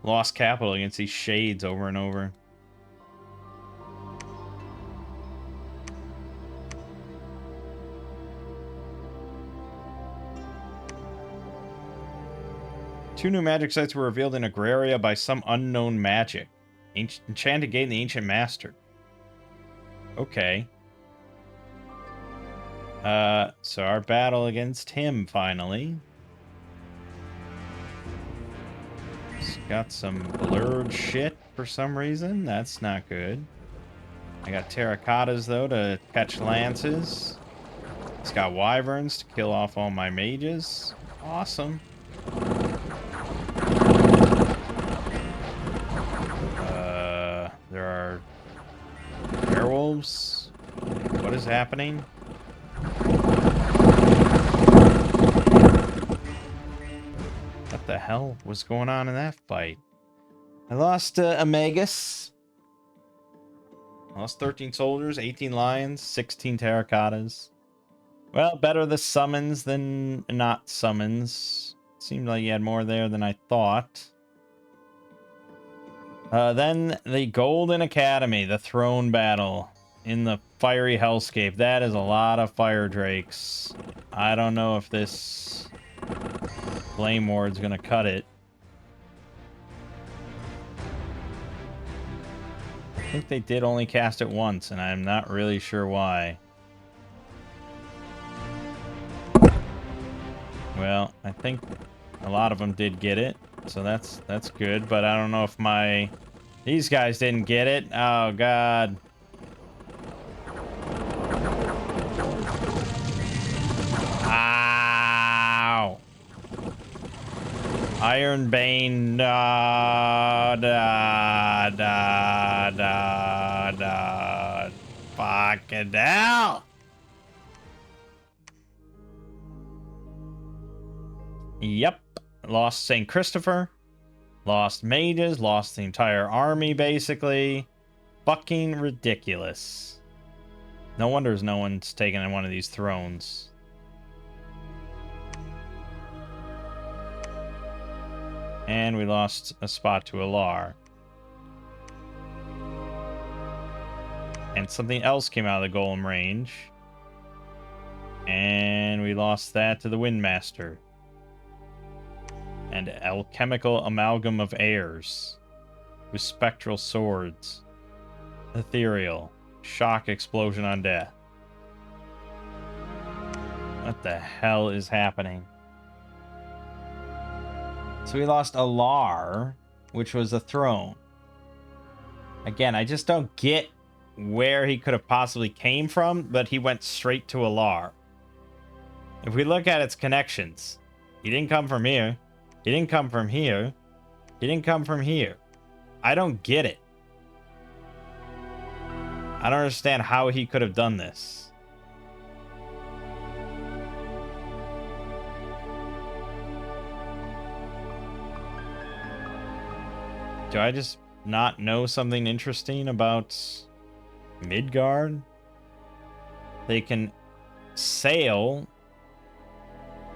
Lost Capital against these shades over and over. Two new magic sites were revealed in Agraria by some unknown magic. Enchanted Gate and the Ancient Master. Okay. So our battle against him, finally. He's got some blurred shit for some reason. That's not good. I got terracottas, though, to catch lances. He's got wyverns to kill off all my mages. Awesome. There are werewolves. What is happening? What the hell was going on in that fight? I lost Amagus. I lost 13 soldiers, 18 lions, 16 terracottas. Well, better the summons than not summons. Seemed like you had more there than I thought. Then the Golden Academy, the throne battle in the fiery hellscape. That is a lot of fire drakes. I don't know if this flame ward's gonna cut it. I think they did only cast it once, and I'm not really sure why. Well, I think a lot of them did get it, so that's good, but I don't know if these guys didn't get it. Oh, God. Ow. Iron Bane. Da, da, da, da, da. Fucking hell. Yep. Lost St. Christopher. Lost mages. Lost the entire army, basically. Fucking ridiculous. No wonder no one's taken one of these thrones. And we lost a spot to Alar. And something else came out of the Golem range. And we lost that to the Windmaster. And Alchemical Amalgam of Airs. With Spectral Swords. Ethereal. Shock Explosion on Death. What the hell is happening? So we lost Alar, which was a throne. Again, I just don't get where he could have possibly came from, but he went straight to Alar. If we look at its connections, he didn't come from here. He didn't come from here. He didn't come from here. I don't get it. I don't understand how he could have done this. Do I just not know something interesting about Midgard? They can sail.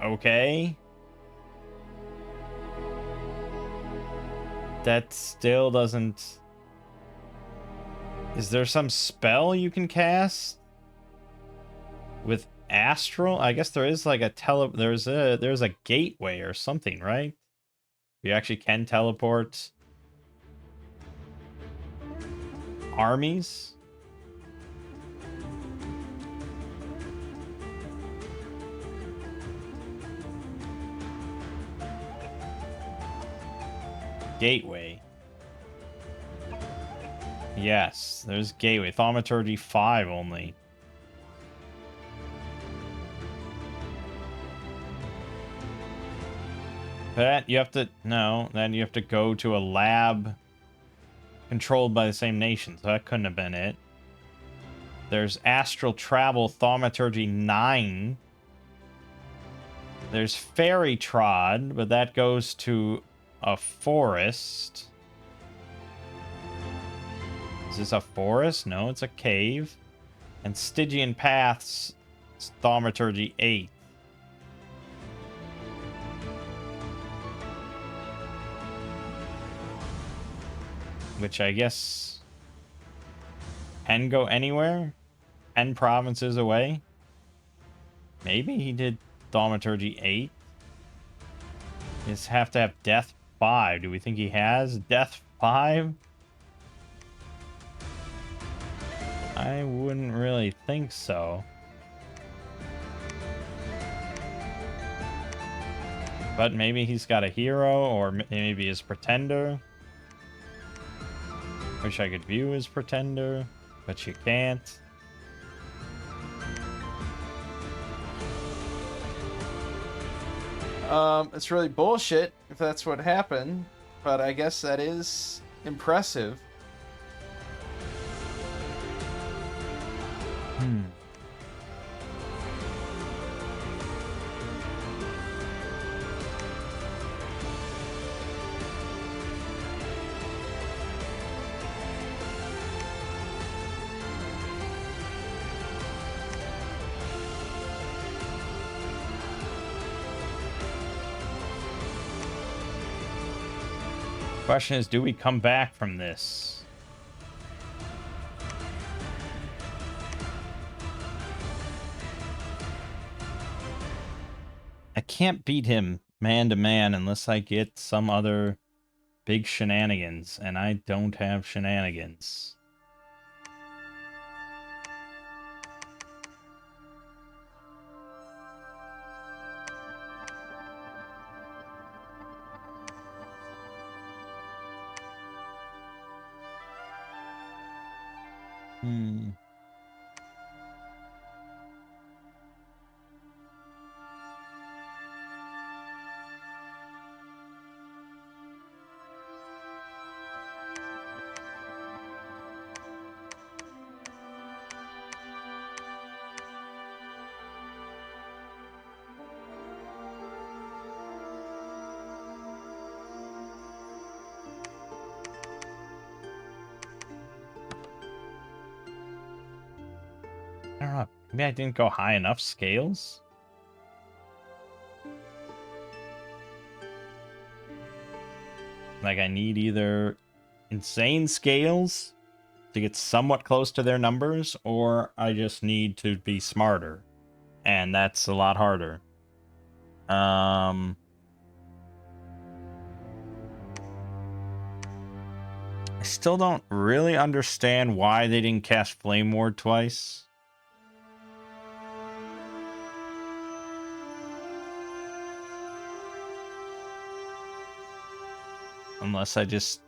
Okay. That still doesn't... Is there some spell you can cast with astral? I guess there is like a there's a gateway or something, right? You actually can teleport armies. Gateway. Yes, there's gateway. Thaumaturgy 5 only. That you have to then you have to go to a lab controlled by the same nation, so that couldn't have been it. There's Astral Travel Thaumaturgy 9. There's Fairy Trod, but that goes to a forest. Is this a forest? No, it's a cave. And Stygian Paths Thaumaturgy 8. which I guess can go anywhere. 10 provinces away. Maybe he did Thaumaturgy 8. Just have to have Death 5. Do we think he has Death 5? I wouldn't really think so. But maybe he's got a hero, or maybe his pretender. Wish I could view his pretender, but you can't. It's really bullshit if that's what happened, but I guess that is impressive. Question is, do we come back from this? I can't beat him man to man unless I get some other big shenanigans, and I don't have shenanigans. I don't know. Maybe I didn't go high enough scales? Like, I need either insane scales to get somewhat close to their numbers, or I just need to be smarter. And that's a lot harder. I still don't really understand why they didn't cast Flame Ward twice. Unless I just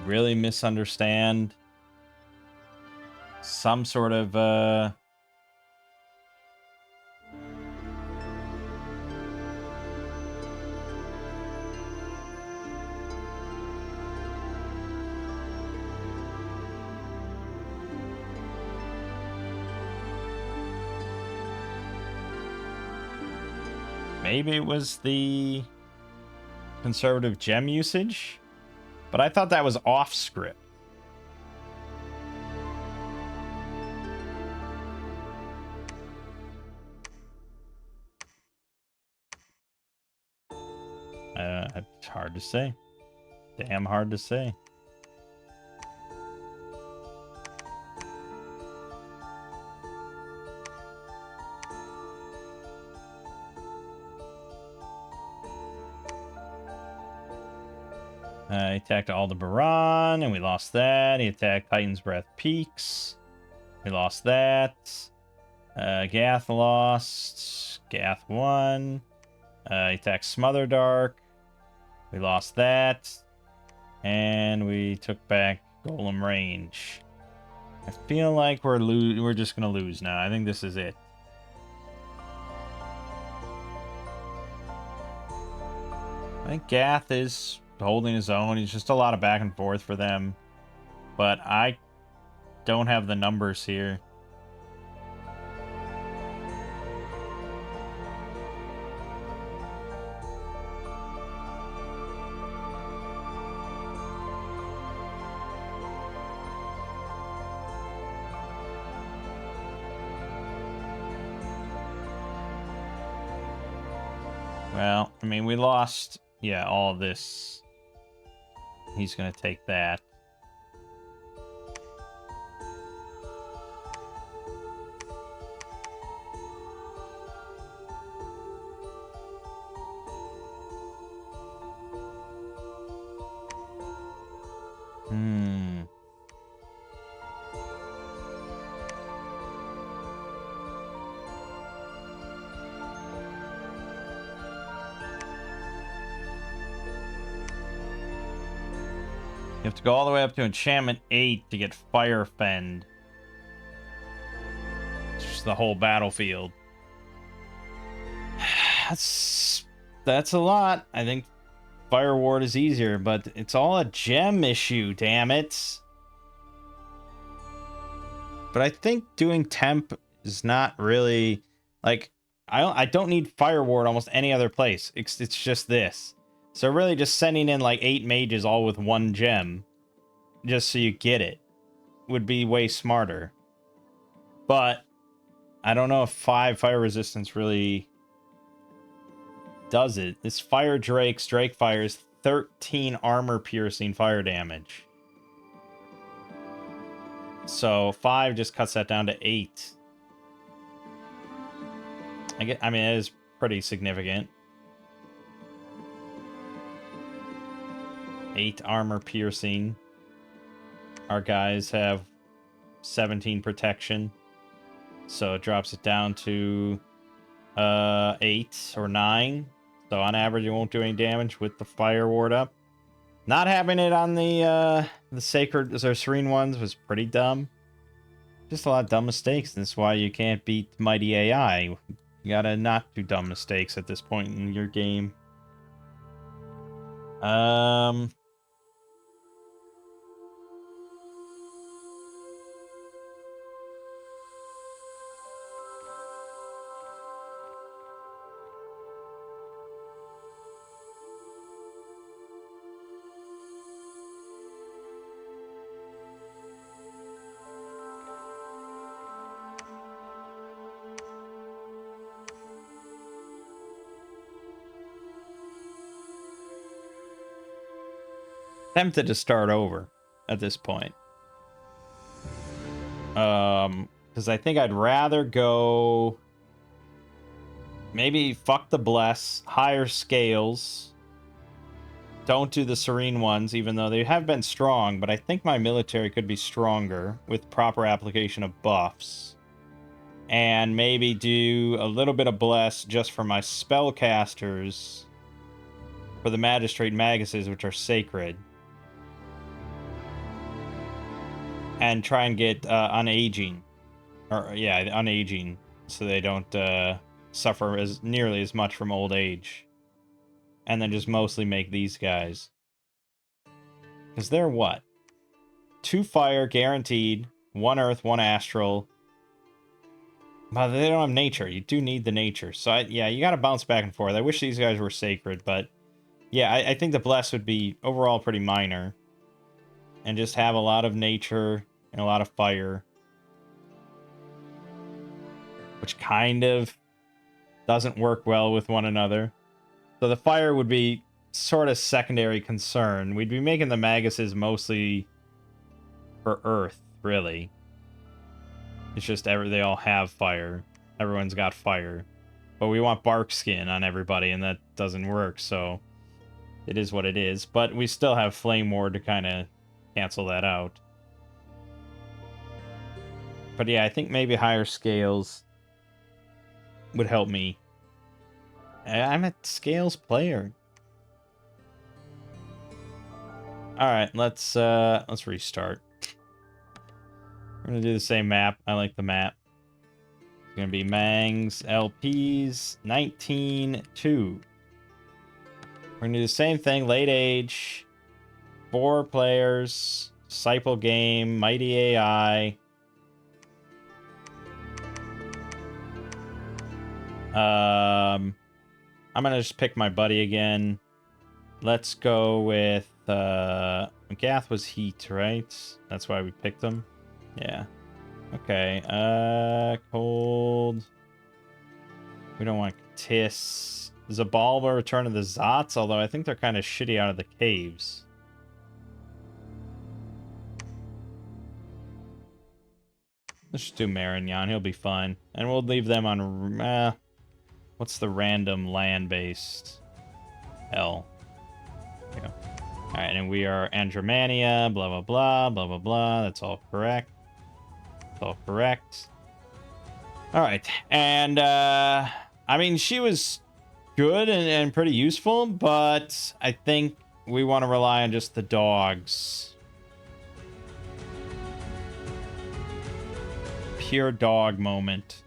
really misunderstand some sort of maybe it was the conservative gem usage, but I thought that was off script. It's hard to say. Damn hard to say. He attacked Aldebaran, and we lost that. He attacked Titan's Breath Peaks. We lost that. Gath lost. Gath won. He attacked Smother Dark. We lost that. And we took back Golem Range. I feel like we're just gonna lose now. I think this is it. I think Gath is holding his own. He's just a lot of back and forth for them. But I don't have the numbers here. Well, I mean, we lost, yeah, all of this. He's going to take that. You have to go all the way up to enchantment 8 to get Fire Fend. It's just the whole battlefield. That's a lot. I think Fire Ward is easier, but it's all a gem issue, damn it. But I think doing temp is not really like I don't need Fire Ward almost any other place. It's just this. So really just sending in like 8 mages all with 1 gem just so you get it would be way smarter. But I don't know if 5 fire resistance really does it. This Fire Drake fires 13 armor piercing fire damage. So 5 just cuts that down to 8. I mean, it is pretty significant. 8 armor piercing. Our guys have 17 protection. So it drops it down to 8 or 9. So on average, it won't do any damage with the Fire Ward up. Not having it on the Sacred or Serene ones was pretty dumb. Just a lot of dumb mistakes. That's why you can't beat Mighty AI. You gotta not do dumb mistakes at this point in your game. Tempted to start over at this point. Because I think I'd rather go maybe fuck the Bless, higher scales. Don't do the Serene ones, even though they have been strong, but I think my military could be stronger with proper application of buffs. And maybe do a little bit of Bless just for my spellcasters for the Magistrate Maguses, which are sacred. And try and get unaging. Or, yeah, unaging. So they don't suffer as nearly as much from old age. And then just mostly make these guys. Because they're what? 2 fire guaranteed. 1 earth, 1 astral. But they don't have nature. You do need the nature. So, yeah, you got to bounce back and forth. I wish these guys were sacred, but yeah, I think the Bless would be overall pretty minor. And just have a lot of nature and a lot of fire. Which kind of doesn't work well with one another. So the fire would be sort of secondary concern. We'd be making the Maguses mostly for Earth, really. It's just they all have fire. Everyone's got fire. But we want bark skin on everybody, and that doesn't work, so it is what it is. But we still have Flame Ward to kind of cancel that out. But yeah, I think maybe higher scales would help me. I'm a scales player. All right, let's restart. We're gonna do the same map. I like the map. It's gonna be Mangg's LPs 19-2. We're gonna do the same thing. Late age, 4 players, disciple game, mighty AI. I'm gonna just pick my buddy again. Let's go with Gath was heat, right? That's why we picked him. Yeah. Okay. Cold. We don't want Tis. Zabalba Return of the Zots, although I think they're kind of shitty out of the caves. Let's just do Marignan. He'll be fine. And we'll leave them on... what's the random land-based? L. Yeah. Alright, and we are Andramania, blah, blah, blah, blah, blah, blah. That's all correct. That's all correct. Alright, and, I mean, she was good and pretty useful, but I think we want to rely on just the dogs. Pure dog moment.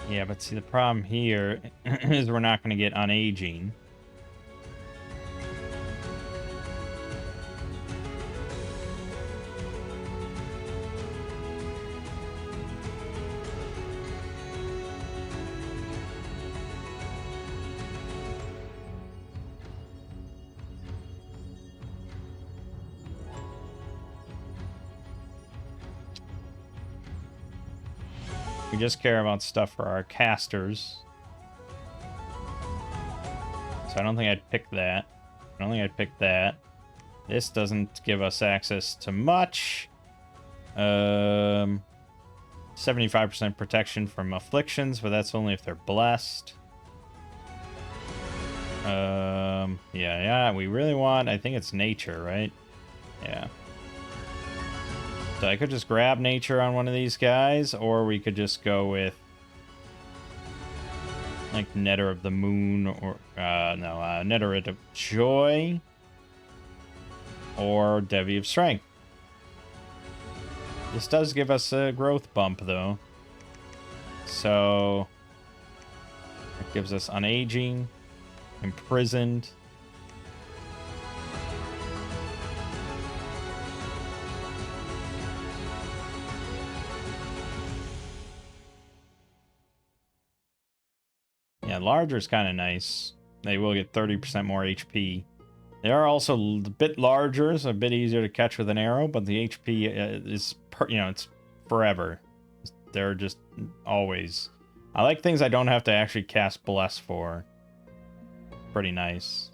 Yeah, but see, the problem here is we're not going to get unaging. We just care about stuff for our casters. So I don't think I'd pick that. I don't think I'd pick that. This doesn't give us access to much. 75% protection from afflictions, but that's only if they're blessed. Yeah, we really want... I think it's nature, right? Yeah. So I could just grab nature on one of these guys, or we could just go with like Netter of the Moon, or Netter of Joy, or Devi of Strength. This does give us a growth bump, though. So it gives us unaging, imprisoned. Yeah, larger is kind of nice. They will get 30% more HP. They are also a bit larger, so a bit easier to catch with an arrow, but the HP is, it's forever. They're just always... I like things I don't have to actually cast Bless for. Pretty nice.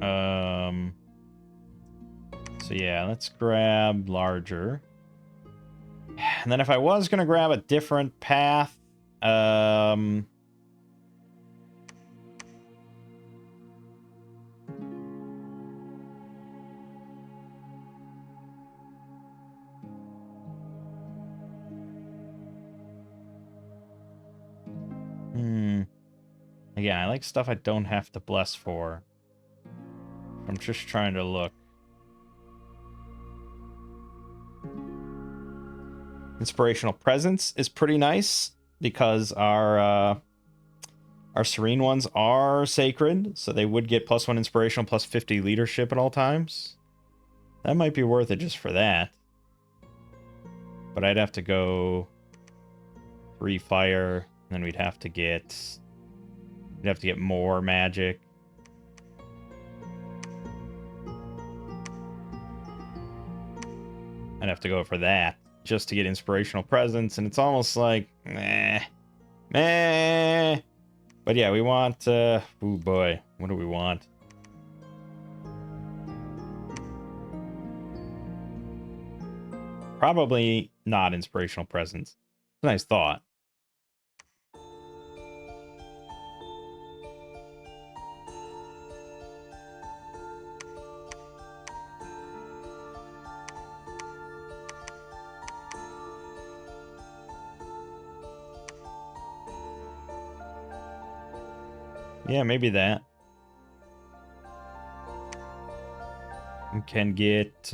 So yeah, let's grab larger. And then if I was going to grab a different path... Again, I like stuff I don't have to bless for. I'm just trying to look. Inspirational Presence is pretty nice because our serene ones are sacred, so they would get +1 inspirational, +50 leadership at all times. That might be worth it just for that. But I'd have to go 3 fire, and then we'd have to get more magic. I'd have to go for that just to get Inspirational Presence, and it's almost like meh. But yeah, we want oh boy, what do we want? Probably not Inspirational Presence. It's a nice thought. Yeah, maybe that. We can get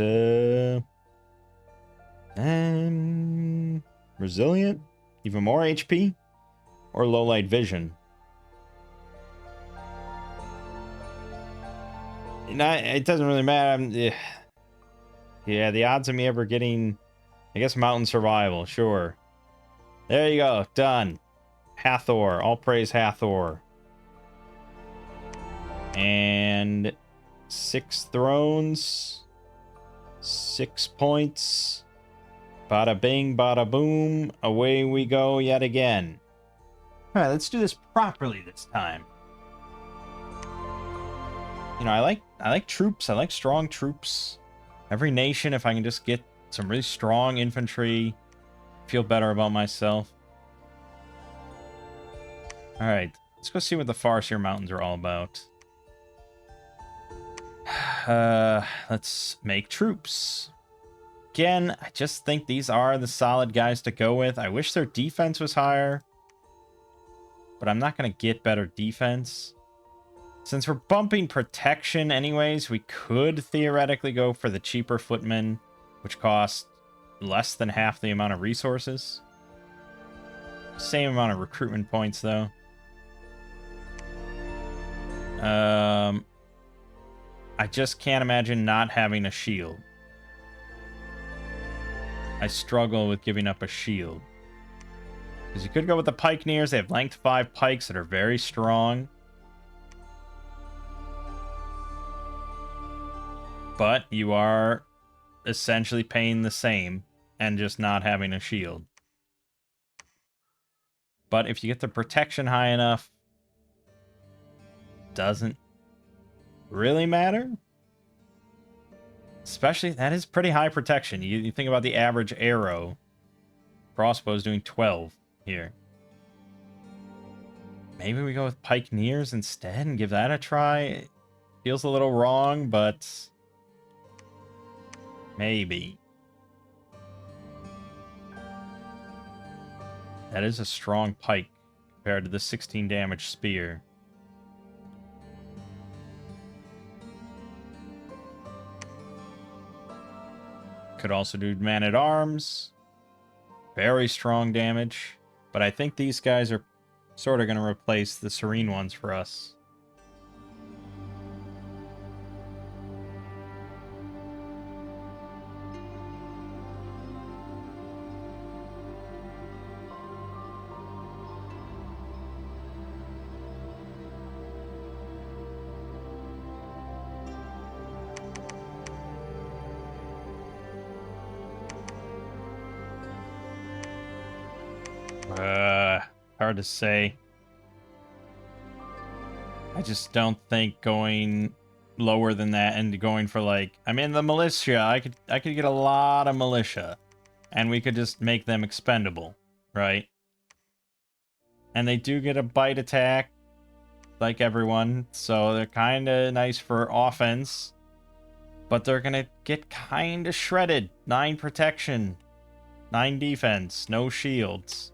resilient, even more HP, or low light vision. It doesn't really matter. Yeah, the odds of me ever getting, I guess, mountain survival. Sure. There you go. Done. Hathor. All praise Hathor. And 6 thrones, 6 points. Bada bing, bada boom. Away we go yet again. All right, let's do this properly this time. You know, I like troops. I like strong troops. Every nation, if I can just get some really strong infantry, feel better about myself. All right, let's go see what the Farseer Mountains are all about. Let's make troops. Again, I just think these are the solid guys to go with. I wish their defense was higher, but I'm not going to get better defense. Since we're bumping protection anyways, we could theoretically go for the cheaper footmen, which cost less than half the amount of resources. Same amount of recruitment points, though. I just can't imagine not having a shield. I struggle with giving up a shield. Because you could go with the Pikeneers. They have length 5 pikes that are very strong. But you are essentially paying the same and just not having a shield. But if you get the protection high enough, doesn't really matter. Especially, that is pretty high protection. You think about the average arrow. Crossbow's doing 12 here. Maybe we go with Pikeneers instead and give that a try. It feels a little wrong, but maybe. That is a strong pike compared to the 16 damage spear. Could also do man-at-arms. Very strong damage. But I think these guys are sort of going to replace the Serene ones for us. Hard to say. I just don't think going lower than that and going for like, I mean, the militia, I could get a lot of militia and we could just make them expendable, right? And they do get a bite attack like everyone, so they're kind of nice for offense, but they're going to get kind of shredded. 9 protection, 9 defense, no shields.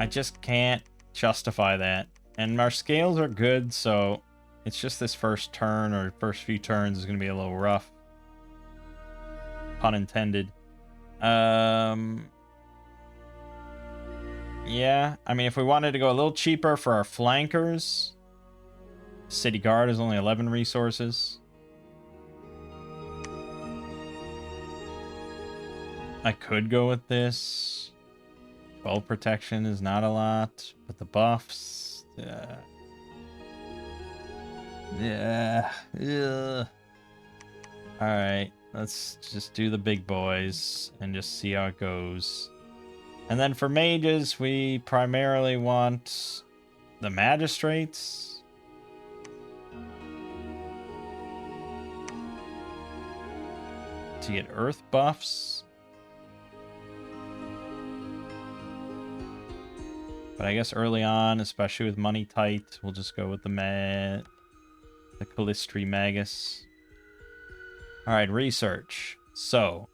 I just can't justify that. And our scales are good, so it's just this first turn or first few turns is going to be a little rough. Pun intended. Yeah, I mean, if we wanted to go a little cheaper for our flankers, City Guard is only 11 resources. I could go with this. 12 protection is not a lot, but the buffs... Yeah. Alright, let's just do the big boys and just see how it goes. And then for mages, we primarily want the magistrates. To get earth buffs. But I guess early on, especially with money tight, we'll just go with the Callistri Magus. Alright, research. So,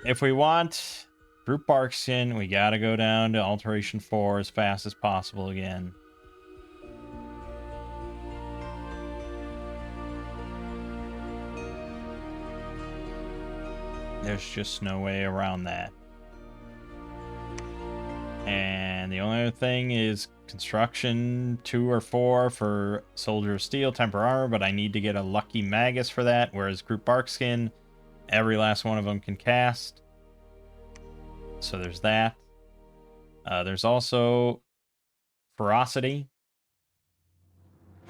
if we want Group Barkskin, we gotta go down to Alteration 4 as fast as possible again. There's just no way around that. And the only other thing is construction 2 or 4 for Soldier of Steel, Temper Armor, but I need to get a Lucky Magus for that, whereas Group Barkskin, every last one of them can cast. So there's that. There's also Ferocity.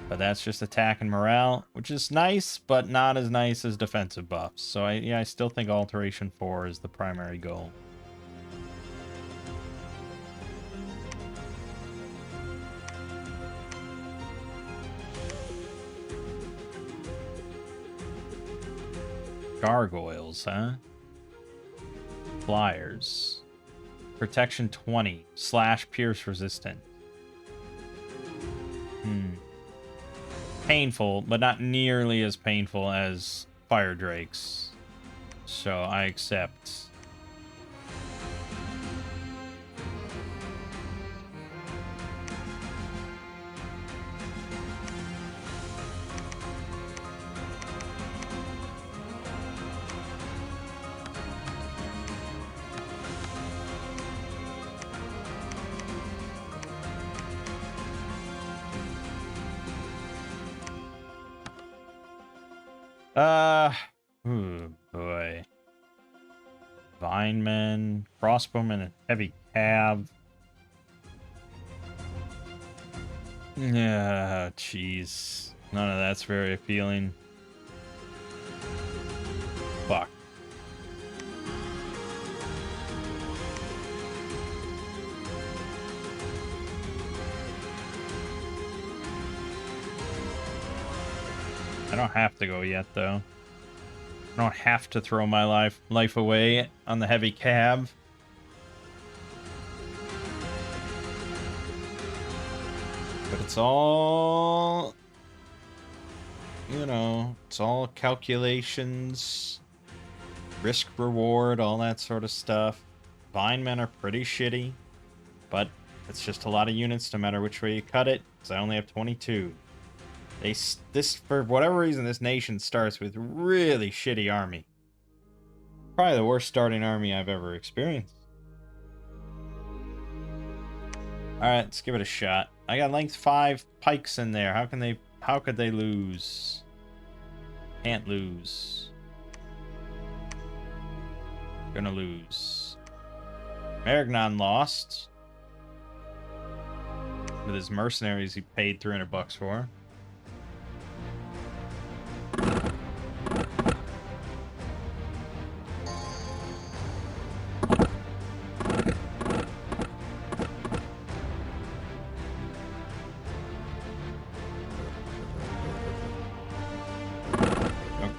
But that's just attack and morale, which is nice, but not as nice as defensive buffs. So I still think Alteration 4 is the primary goal. Gargoyles, huh? Flyers. Protection 20. Slash pierce resistant. Painful, but not nearly as painful as fire drakes. So I accept. Boy. Vinemen, crossbowmen, and heavy cav. Yeah, jeez. None of that's very appealing. Fuck. I don't have to go yet, though. I don't have to throw my life away on the heavy cav. But it's all, you know, it's all calculations, risk reward, all that sort of stuff. Vinemen are pretty shitty, but it's just a lot of units no matter which way you cut it, because I only have 22. This, for whatever reason, this nation starts with really shitty army. Probably the worst starting army I've ever experienced. Alright, let's give it a shot. I got length 5 pikes in there. How could they lose? Can't lose. Gonna lose. Marignan lost. With his mercenaries he paid 300 bucks for.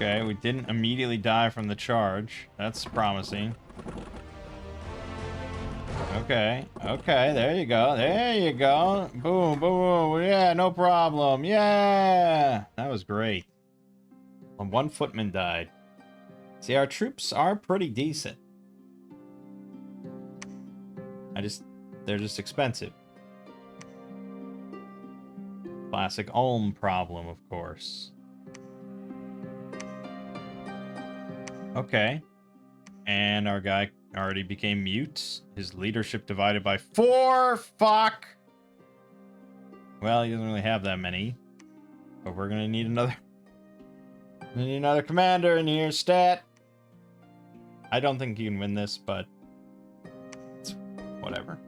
Okay, we didn't immediately die from the charge. That's promising. Okay, there you go. There you go. Boom, boom, yeah, no problem. Yeah! That was great. Well, one footman died. See, our troops are pretty decent. They're just expensive. Classic Ulm problem, of course. Okay. And our guy already became mute. His leadership divided by 4. Fuck! Well, he doesn't really have that many. But we're gonna need another... We need another commander in here, stat! I don't think you can win this, but... It's whatever.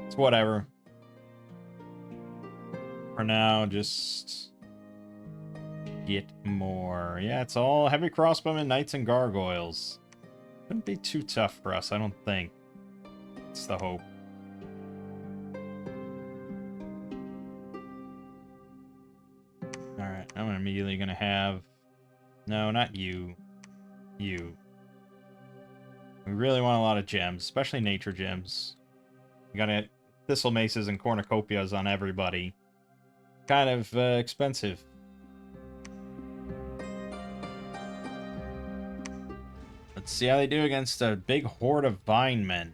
It's whatever. For now, just... Get more. Yeah, it's all heavy crossbowmen, knights, and gargoyles. Wouldn't be too tough for us, I don't think. It's the hope. Alright, I'm immediately gonna have... No, not you. You. We really want a lot of gems, especially nature gems. We gotta thistle maces and cornucopias on everybody. Kind of expensive. Let's see how they do against a big horde of vinemen.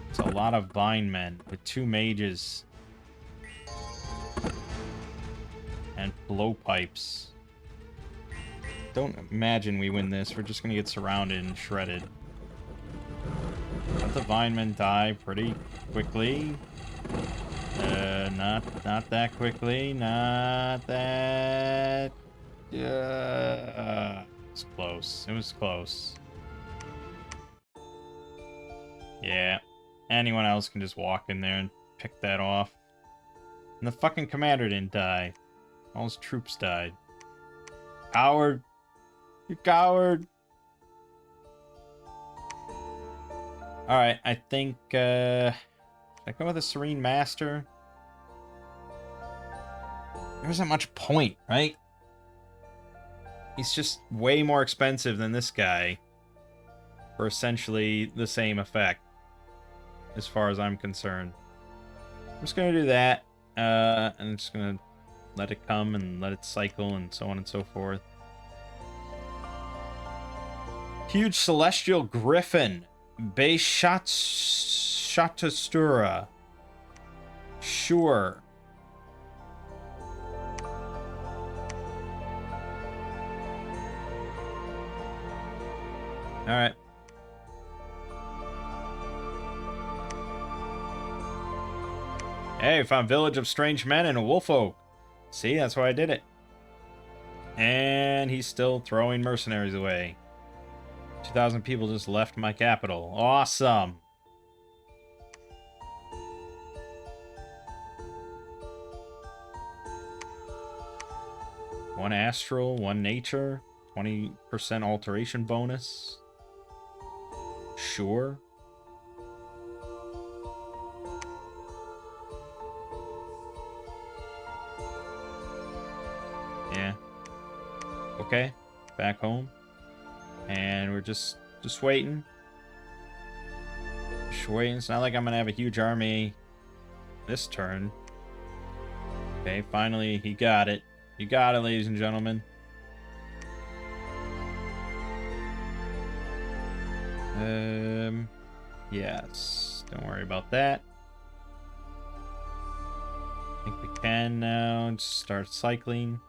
It's a lot of vinemen with 2 mages. And blowpipes. Don't imagine we win this. We're just gonna get surrounded and shredded. Let the vinemen die pretty quickly. Not that quickly. Not that... It's close. It was close. Yeah. Anyone else can just walk in there and pick that off. And the fucking commander didn't die. All his troops died. Coward. You coward. Alright, I think, should I go with a Serene Master? There isn't much point, right? He's just way more expensive than this guy for essentially the same effect, as far as I'm concerned. I'm just going to do that, and I'm just going to let it come and let it cycle and so on and so forth. Huge Celestial Griffin. Base Shatastura. Sure. Alright. Hey, found Village of Strange Men and a Wolf Oak. See, that's why I did it. And he's still throwing mercenaries away. 2,000 people just left my capital. Awesome. One astral, one nature, 20% alteration bonus. Sure. Yeah. Okay. Back home. And we're just waiting. Just waiting. It's not like I'm gonna have a huge army this turn. Okay, finally he got it. You got it, ladies and gentlemen. Yes. Don't worry about that. I think we can now just start cycling.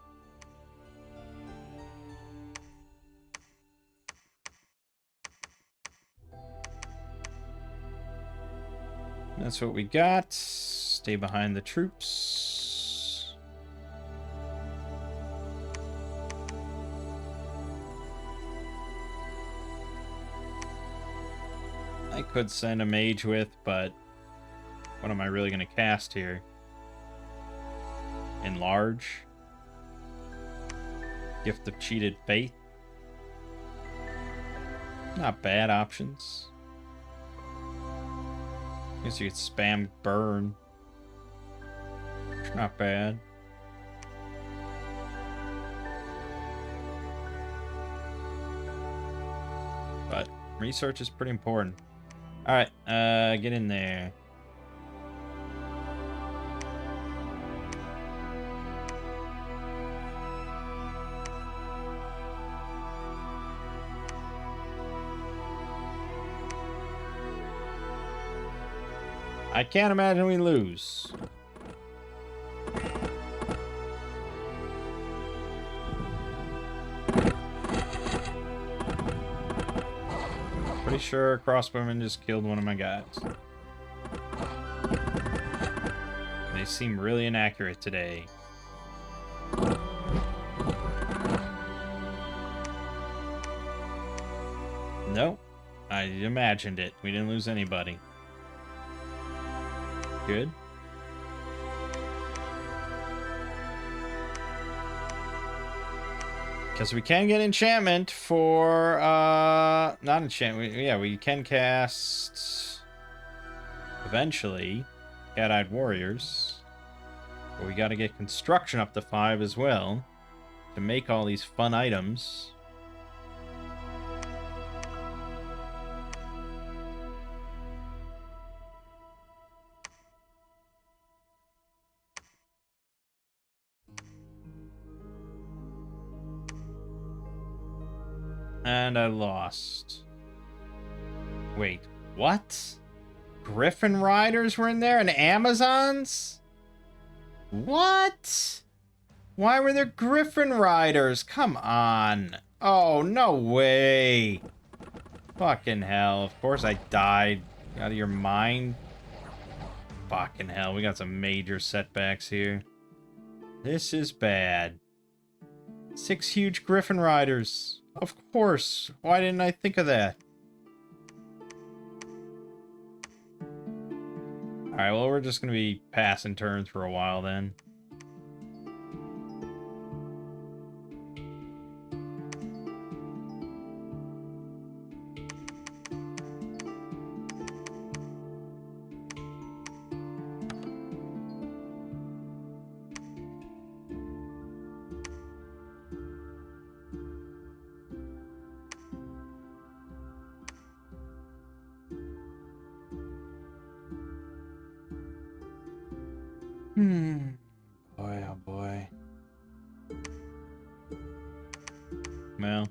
That's what we got. Stay behind the troops. I could send a mage with, but what am I really going to cast here? Enlarge. Gift of Cheated Faith. Not bad options. Guess you could spam burn. Not bad. But research is pretty important. Alright, get in there. I can't imagine we lose. Pretty sure crossbowman just killed one of my guys. They seem really inaccurate today. Nope. I imagined it. We didn't lose anybody. Good. Because we can get enchantment for, not enchantment, yeah, we can cast, eventually, Cat-Eyed Warriors. But we gotta get construction up to 5 as well, to make all these fun items. And I lost. Wait, what? Griffin Riders were in there and Amazons? What? Why were there Griffin Riders? Come on. Oh, no way. Fucking hell. Of course I died. Out of your mind? Fucking hell. We got some major setbacks here. This is bad. 6 huge Griffin Riders. Of course. Why didn't I think of that? Alright, well, we're just going to be passing turns for a while then. Boy, oh boy. Well.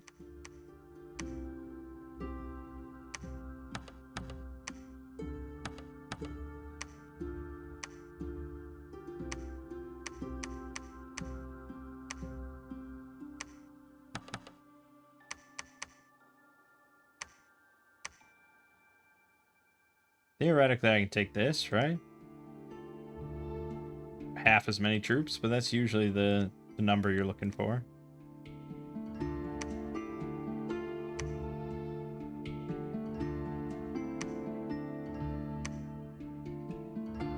Theoretically, I can take this, right? Half as many troops, but that's usually the number you're looking for.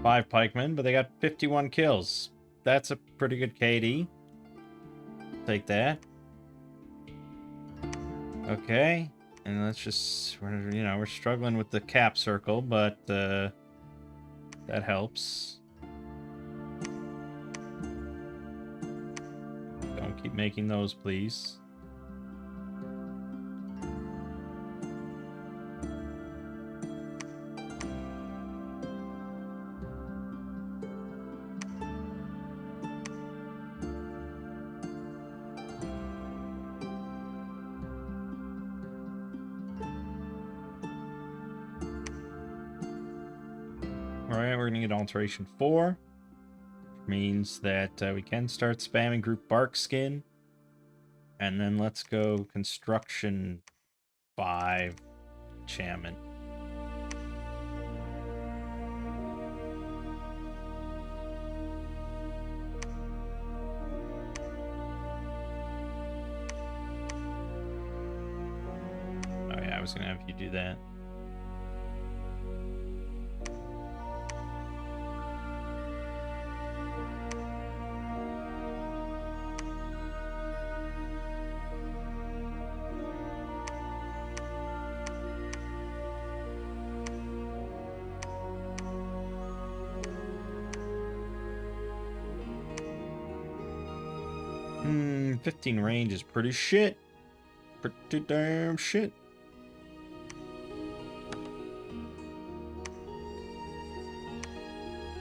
Five pikemen, but they got 51 kills. That's a pretty good KD. Take that. Okay. And let's just, we're struggling with the cap circle, but that helps. Don't keep making those, please. Alright, we're gonna get alteration 4. Which means that we can start spamming group bark skin. And then let's go construction 5 enchantment. Oh yeah, I was gonna have you do that. Hmm, 15 range is pretty shit. Pretty damn shit.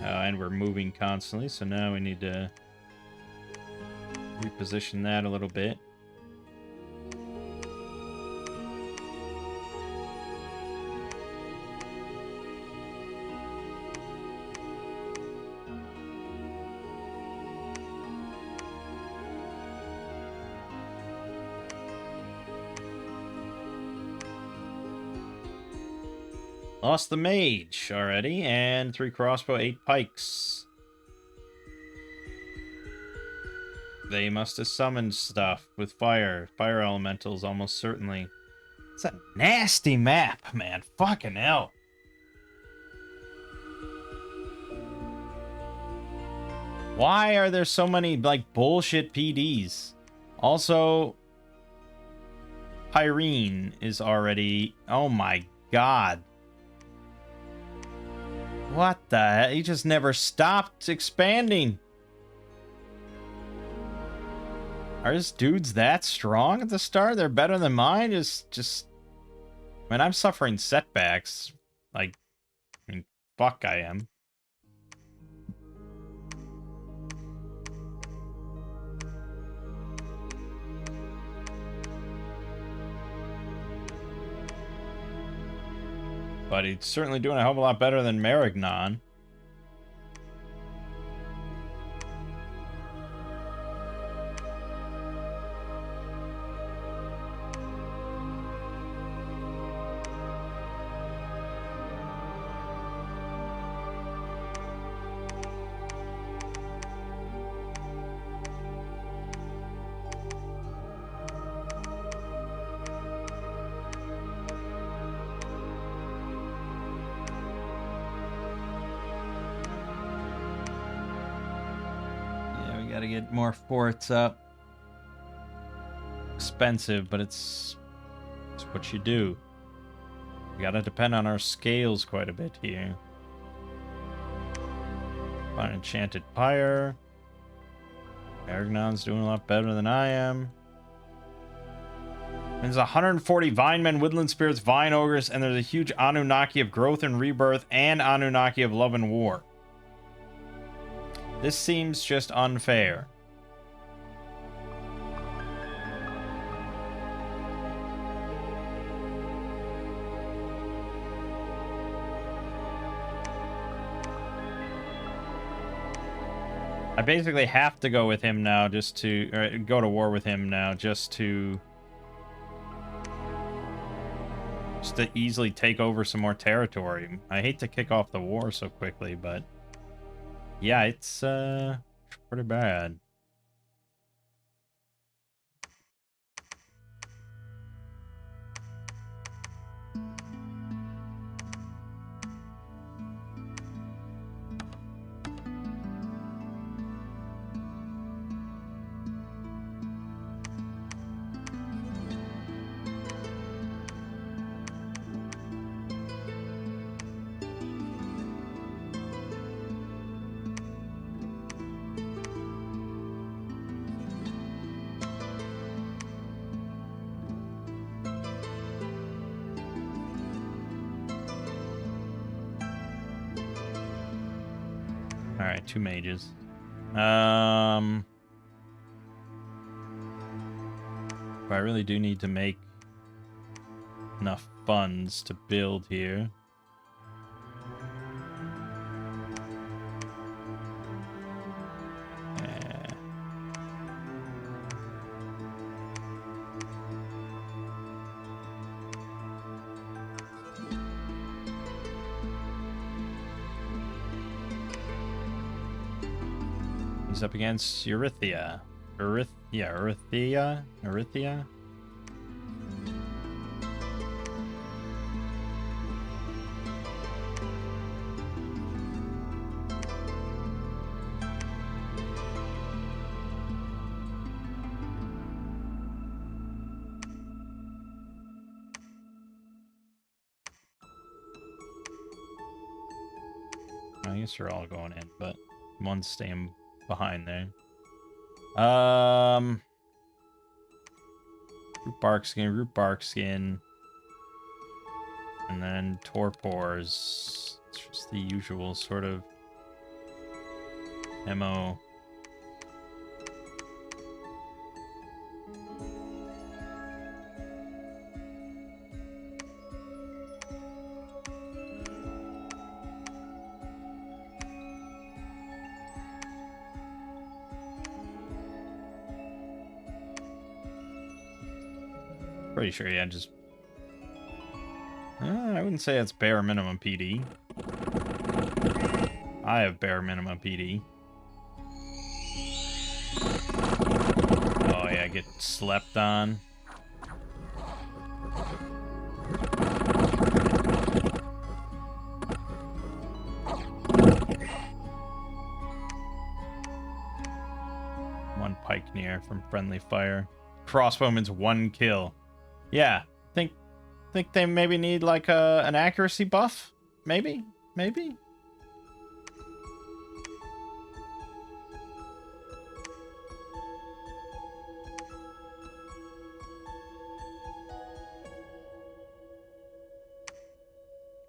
And we're moving constantly, so now we need to reposition that a little bit. Lost the mage already, and 3 crossbow, 8 pikes. They must have summoned stuff with fire. Fire elementals, almost certainly. It's a nasty map, man. Fucking hell. Why are there so many, like, bullshit PDs? Also, Pyrene is already... Oh my god. What the hell? He just never stopped expanding. Are his dudes that strong at the start? They're better than mine? Just... I mean, I'm suffering setbacks. Like, I mean, fuck I am. But he's certainly doing a hell of a lot better than Marignon. Gotta get more forts up. Expensive, but it's what you do. We gotta depend on our scales quite a bit here. Find enchanted pyre. Aragon's doing a lot better than I am. And there's 140 Vinemen, Woodland Spirits, Vine Ogres, and there's a huge Anunnaki of Growth and Rebirth and Anunnaki of Love and War. This seems just unfair. I basically have to go with him now just to... or go to war with him now just to easily take over some more territory. I hate to kick off the war so quickly, but... yeah, it's pretty bad. Alright, 2 mages. But I really do need to make enough funds to build here. He's up against Eurythia. Eurythia? I guess they're all going in, but one's staying behind there. Root bark skin, and then torpors. It's just the usual sort of MO. Pretty sure, yeah, just... I wouldn't say that's bare minimum PD. I have bare minimum PD. Oh, yeah, get slept on. One pike near from friendly fire. Crossbowman's 1 kill. Yeah, think they maybe need like an accuracy buff? Maybe?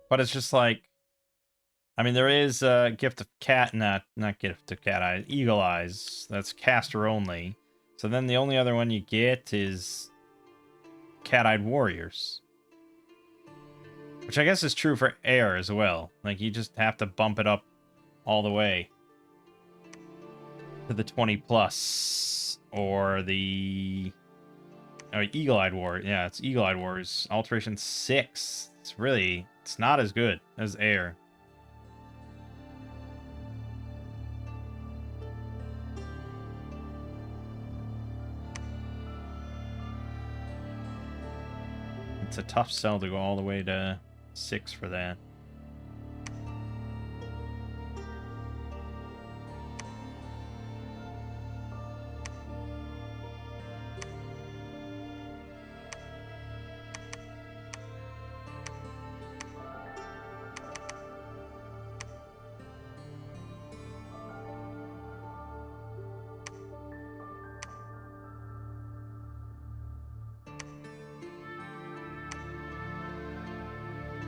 But it's just like, I mean, there is Gift of Cat, not Gift of Cat Eyes, Eagle Eyes. That's caster only. So then the only other one you get is Cat-Eyed Warriors. Which I guess is true for air as well. Like, you just have to bump it up all the way to the 20+. Or the... oh, Eagle-Eyed Warrior. Yeah, it's Eagle-Eyed Warriors. Alteration 6. It's not as good as air. It's a tough sell to go all the way to 6 for that.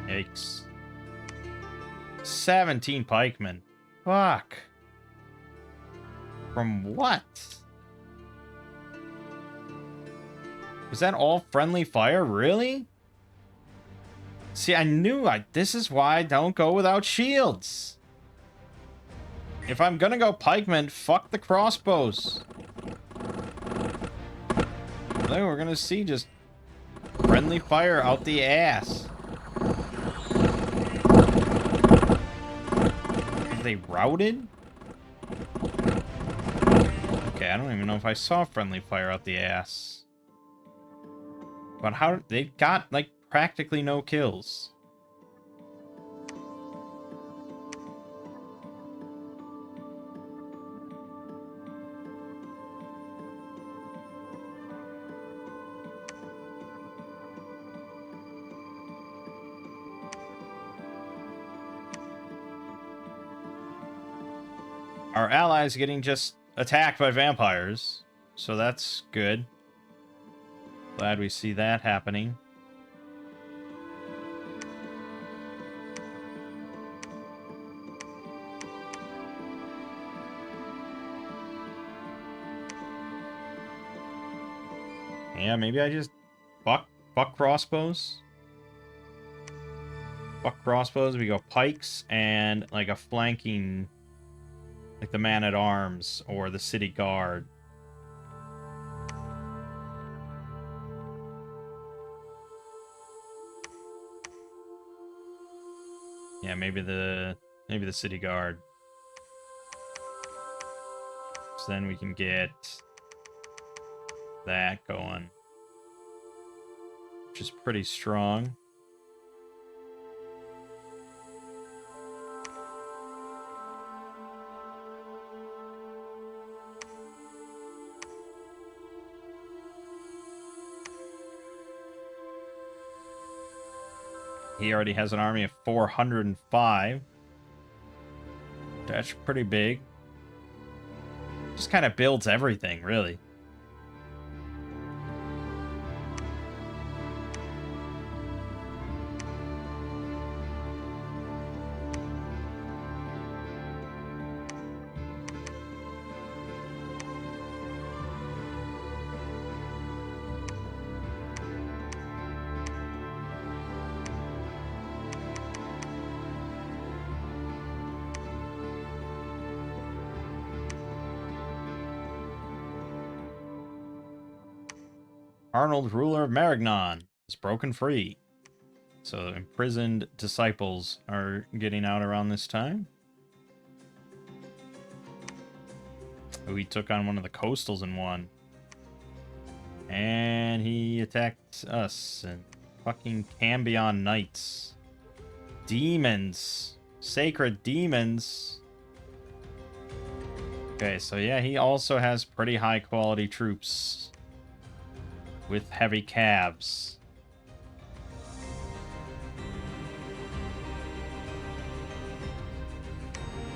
Yikes. 17 pikemen. Fuck. From what? Was that all friendly fire? Really? See, I knew this is why I don't go without shields. If I'm gonna go pikemen, fuck the crossbows. Then we're gonna see just friendly fire out the ass. Are they routed? Okay, I don't even know if I saw friendly fire out the ass. But how they got like practically no kills. Our allies getting just attacked by vampires, so that's good. Glad we see that happening. Yeah, maybe I just fuck crossbows. Fuck crossbows. We go pikes and like a flanking, like the man-at-arms or the city guard. Yeah, maybe the city guard. So then we can get that going, which is pretty strong. He already has an army of 405. That's pretty big. Just kind of builds everything, really. Arnold, ruler of Marignan, is broken free. So imprisoned disciples are getting out around this time. Oh, he took on one of the coastals and won. And he attacked us and fucking Cambion Knights. Demons. Sacred demons. Okay, so yeah, he also has pretty high quality troops. With heavy cabs.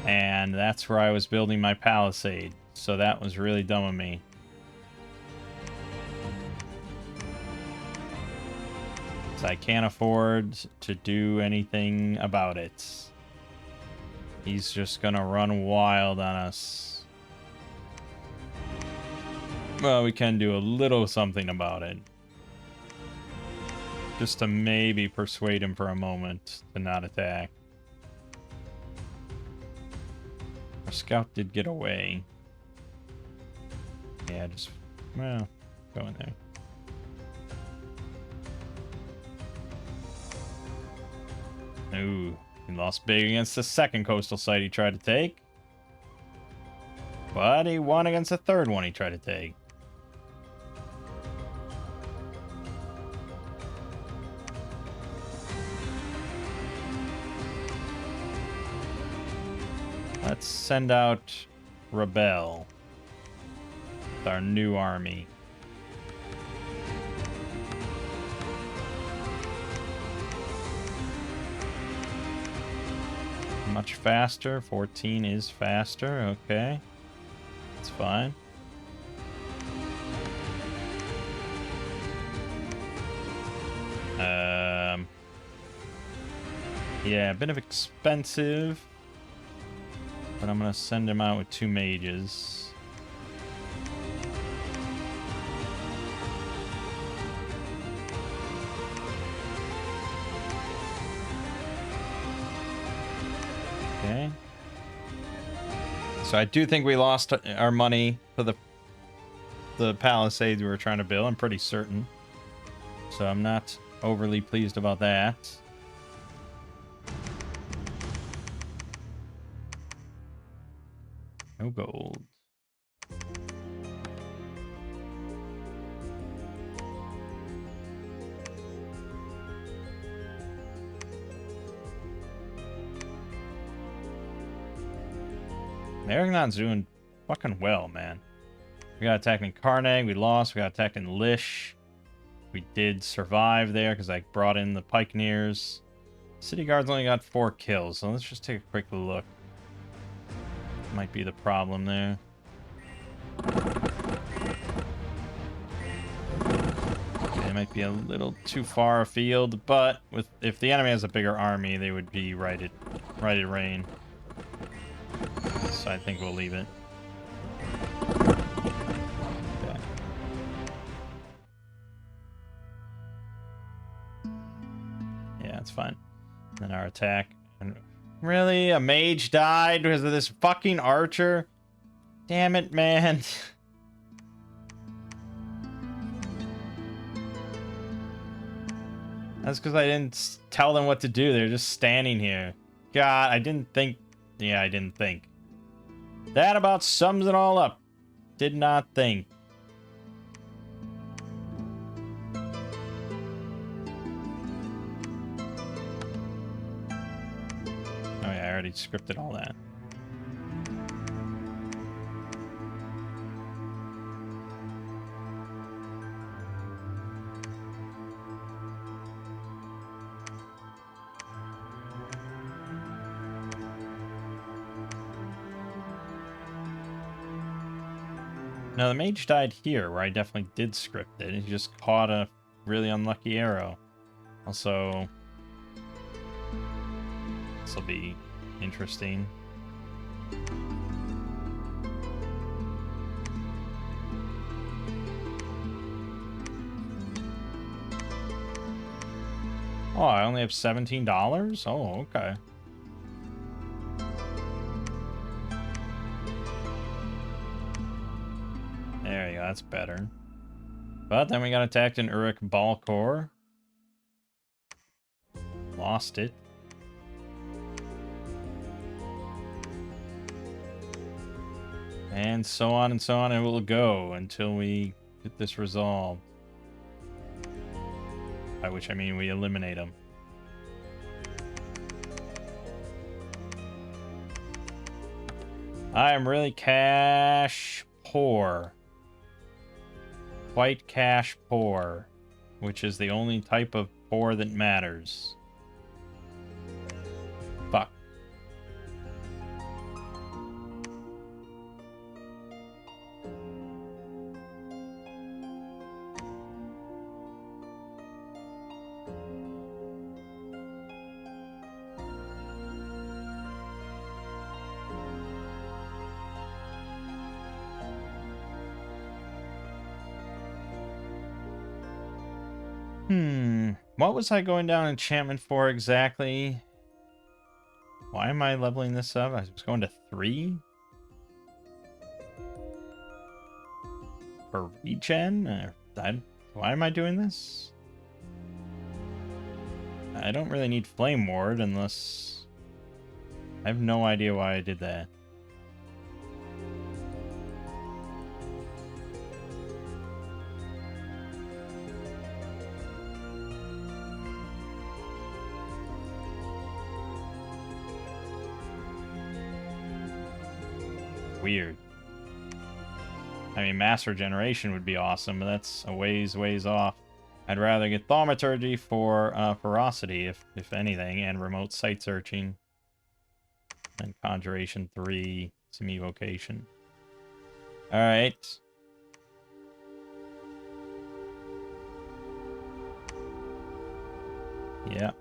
And that's where I was building my palisade. So that was really dumb of me. So I can't afford to do anything about it. He's just gonna run wild on us. Well, we can do a little something about it. Just to maybe persuade him for a moment to not attack. Our scout did get away. Yeah, just, well, go in there. Ooh, he lost big against the second coastal site he tried to take. But he won against the third one he tried to take. Let's send out Rebel with our new army. Much faster. 14 is faster. Okay. It's fine. Yeah, a bit of expensive. But I'm gonna send him out with 2 mages. Okay. So I do think we lost our money for the palisades we were trying to build. I'm pretty certain. So I'm not overly pleased about that. No gold. Maragon's doing fucking well, man. We got attacked in Karnag, we lost. We got attacked in Lish. We did survive there because I brought in the Pikeneers. City Guards only got 4 kills, so let's just take a quick look. Might be the problem there. Okay, it might be a little too far afield, but if the enemy has a bigger army, they would be right at rain. So I think we'll leave it. Okay. Yeah, it's fine. Then our attack. And really? A mage died because of this fucking archer? Damn it, man. That's because I didn't tell them what to do. They're just standing here. God, I didn't think. Yeah, I didn't think. That about sums it all up. Did not think. Oh yeah, I already scripted all that. No, the mage died here, where I definitely did script it. He just caught a really unlucky arrow. Also, this will be interesting. Oh, I only have $17? Oh, okay. There you go, that's better. But then we got attacked in Uruk Balkor. Lost it. And so on it will go until we get this resolved. By which I mean we eliminate them. I am really cash poor. Quite cash poor. Which is the only type of poor that matters. Fuck. What was I going down enchantment for exactly? Why am I leveling this up? I was going to 3? For regen? Why am I doing this? I don't really need Flame Ward unless... I have no idea why I did that. Weird. I mean, mass regeneration would be awesome, but that's a ways off. I'd rather get Thaumaturgy for ferocity, if anything, and remote sight searching. And Conjuration 3, some evocation. Alright. Yeah.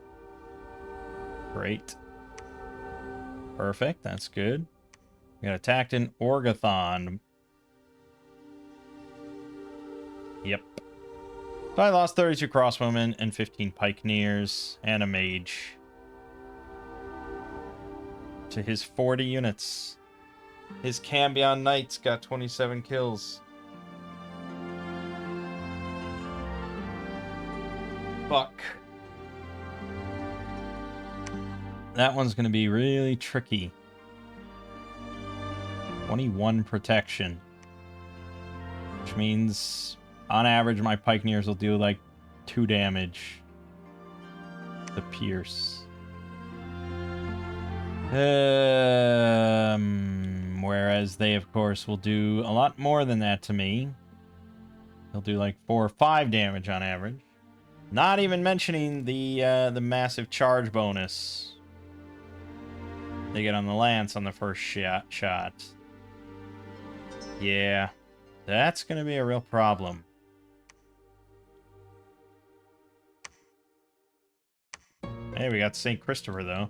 Great. Perfect. That's good. We got attacked in Orgathon. Yep. So I lost 32 crossbowmen and 15 pikeneers and a mage to his 40 units. His Cambion Knights got 27 kills. Fuck. That one's going to be really tricky. 21 protection. Which means, on average, my pikeneers will do like 2 damage. The pierce. Whereas they, of course, will do a lot more than that to me. They'll do like 4 or 5 damage on average. Not even mentioning the massive charge bonus they get on the lance on the first shot. Yeah, that's gonna be a real problem. Hey, we got St. Christopher though.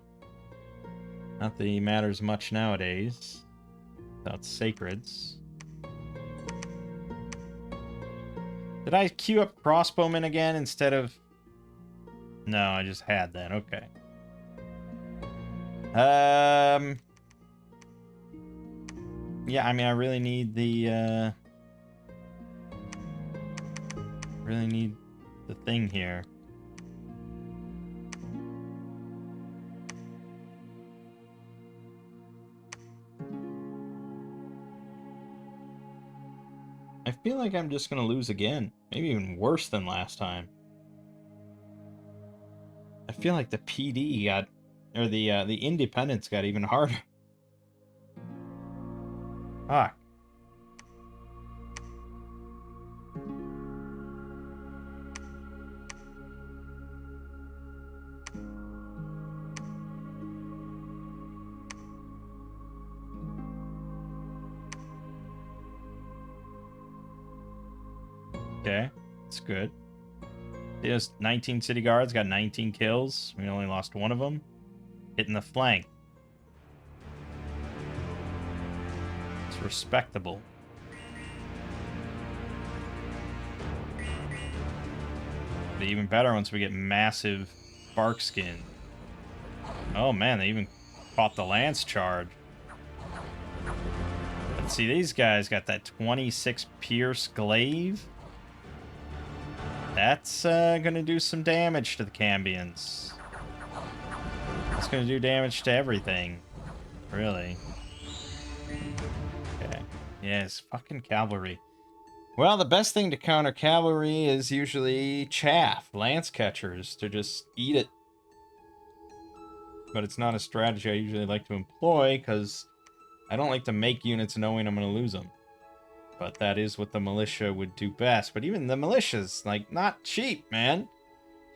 Not that he matters much nowadays. Without sacreds. Did I queue up crossbowmen again instead of... No, I just had that. Okay. Yeah, I mean, I really need the, really need the thing here. I feel like I'm just gonna lose again. Maybe even worse than last time. I feel like the PD got... Or the independents got even harder. Fuck. Okay, that's good. He has 19 city guards, got 19 kills. We only lost one of them. Hitting the flank. It's respectable. But even better once we get massive bark skin. Oh man, they even fought the lance charge. Let's see, these guys got that 26 pierce glaive. That's gonna do some damage to the Cambions. That's gonna do damage to everything. Really. Okay. Yes, fucking cavalry. Well, the best thing to counter cavalry is usually chaff, lance catchers, to just eat it. But it's not a strategy I usually like to employ, because I don't like to make units knowing I'm going to lose them. But that is what the militia would do best. But even the militia's, like, not cheap, man.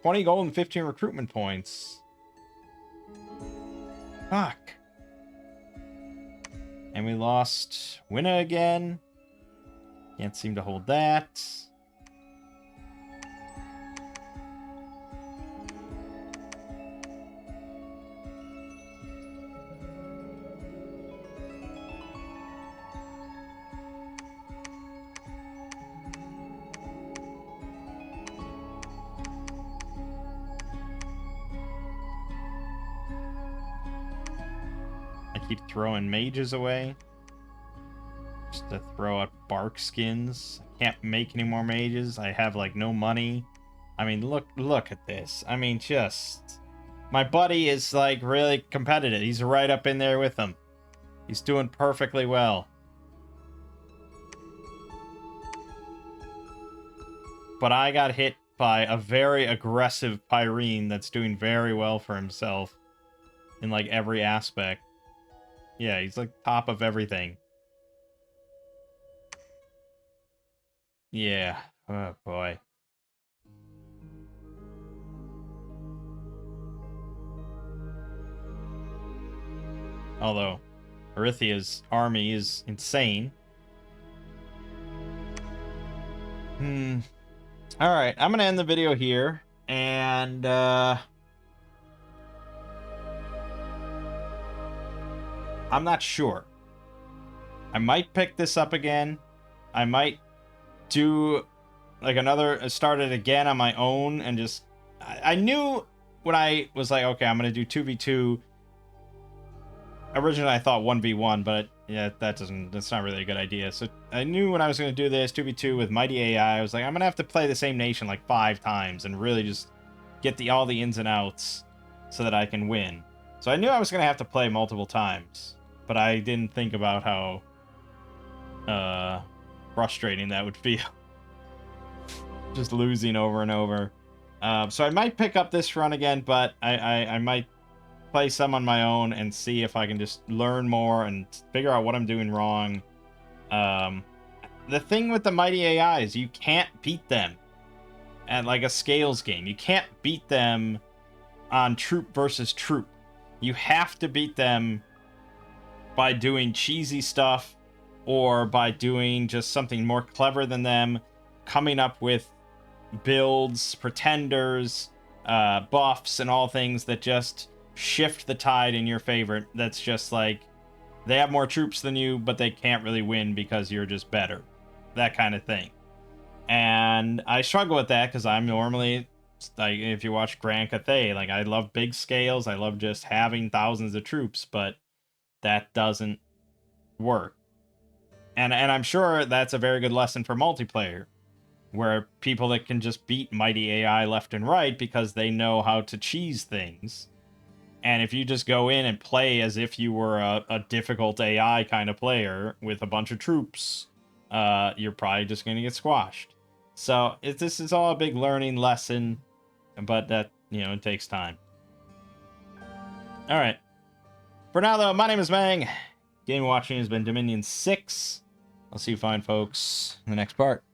20 gold and 15 recruitment points. Fuck. And we lost Winna again. Can't seem to hold that. I keep throwing mages away. Just to throw out bark skins. I can't make any more mages. I have like no money. I mean, look at this. I mean, just... My buddy is like really competitive. He's right up in there with them. He's doing perfectly well. But I got hit by a very aggressive Pyrene that's doing very well for himself in like every aspect. Yeah, he's like top of everything. Yeah. Oh boy. Although Erithia's army is insane. Alright, I'm gonna end the video here. And I'm not sure. I might pick this up again. I might do like another, start it again on my own and just, I knew when I was like, okay, I'm going to do 2v2. Originally I thought 1v1, but yeah, that's not really a good idea. So I knew when I was going to do this 2v2 with Mighty AI, I was like, I'm going to have to play the same nation like 5 times and really just get all the ins and outs so that I can win. So I knew I was going to have to play multiple times, but I didn't think about how frustrating that would feel. Just losing over and over. So I might pick up this run again, but I might play some on my own and see if I can just learn more and figure out what I'm doing wrong. The thing with the Mighty AI is you can't beat them at like a scales game. You can't beat them on troop versus troop. You have to beat them by doing cheesy stuff or by doing just something more clever than them, coming up with builds, pretenders, buffs, and all things that just shift the tide in your favor. That's just like, they have more troops than you, but they can't really win because you're just better. That kind of thing. And I struggle with that because I'm normally, like, if you watch Grand Cathay, like, I love big scales. I love just having thousands of troops, but that doesn't work. And I'm sure that's a very good lesson for multiplayer, where people that can just beat Mighty AI left and right because they know how to cheese things. And if you just go in and play as if you were a difficult AI kind of player with a bunch of troops, you're probably just going to get squashed. So this is all a big learning lesson, but that, it takes time. All right. For now, though, my name is Mangg. Game watching has been Dominion 6. I'll see you fine folks in the next part.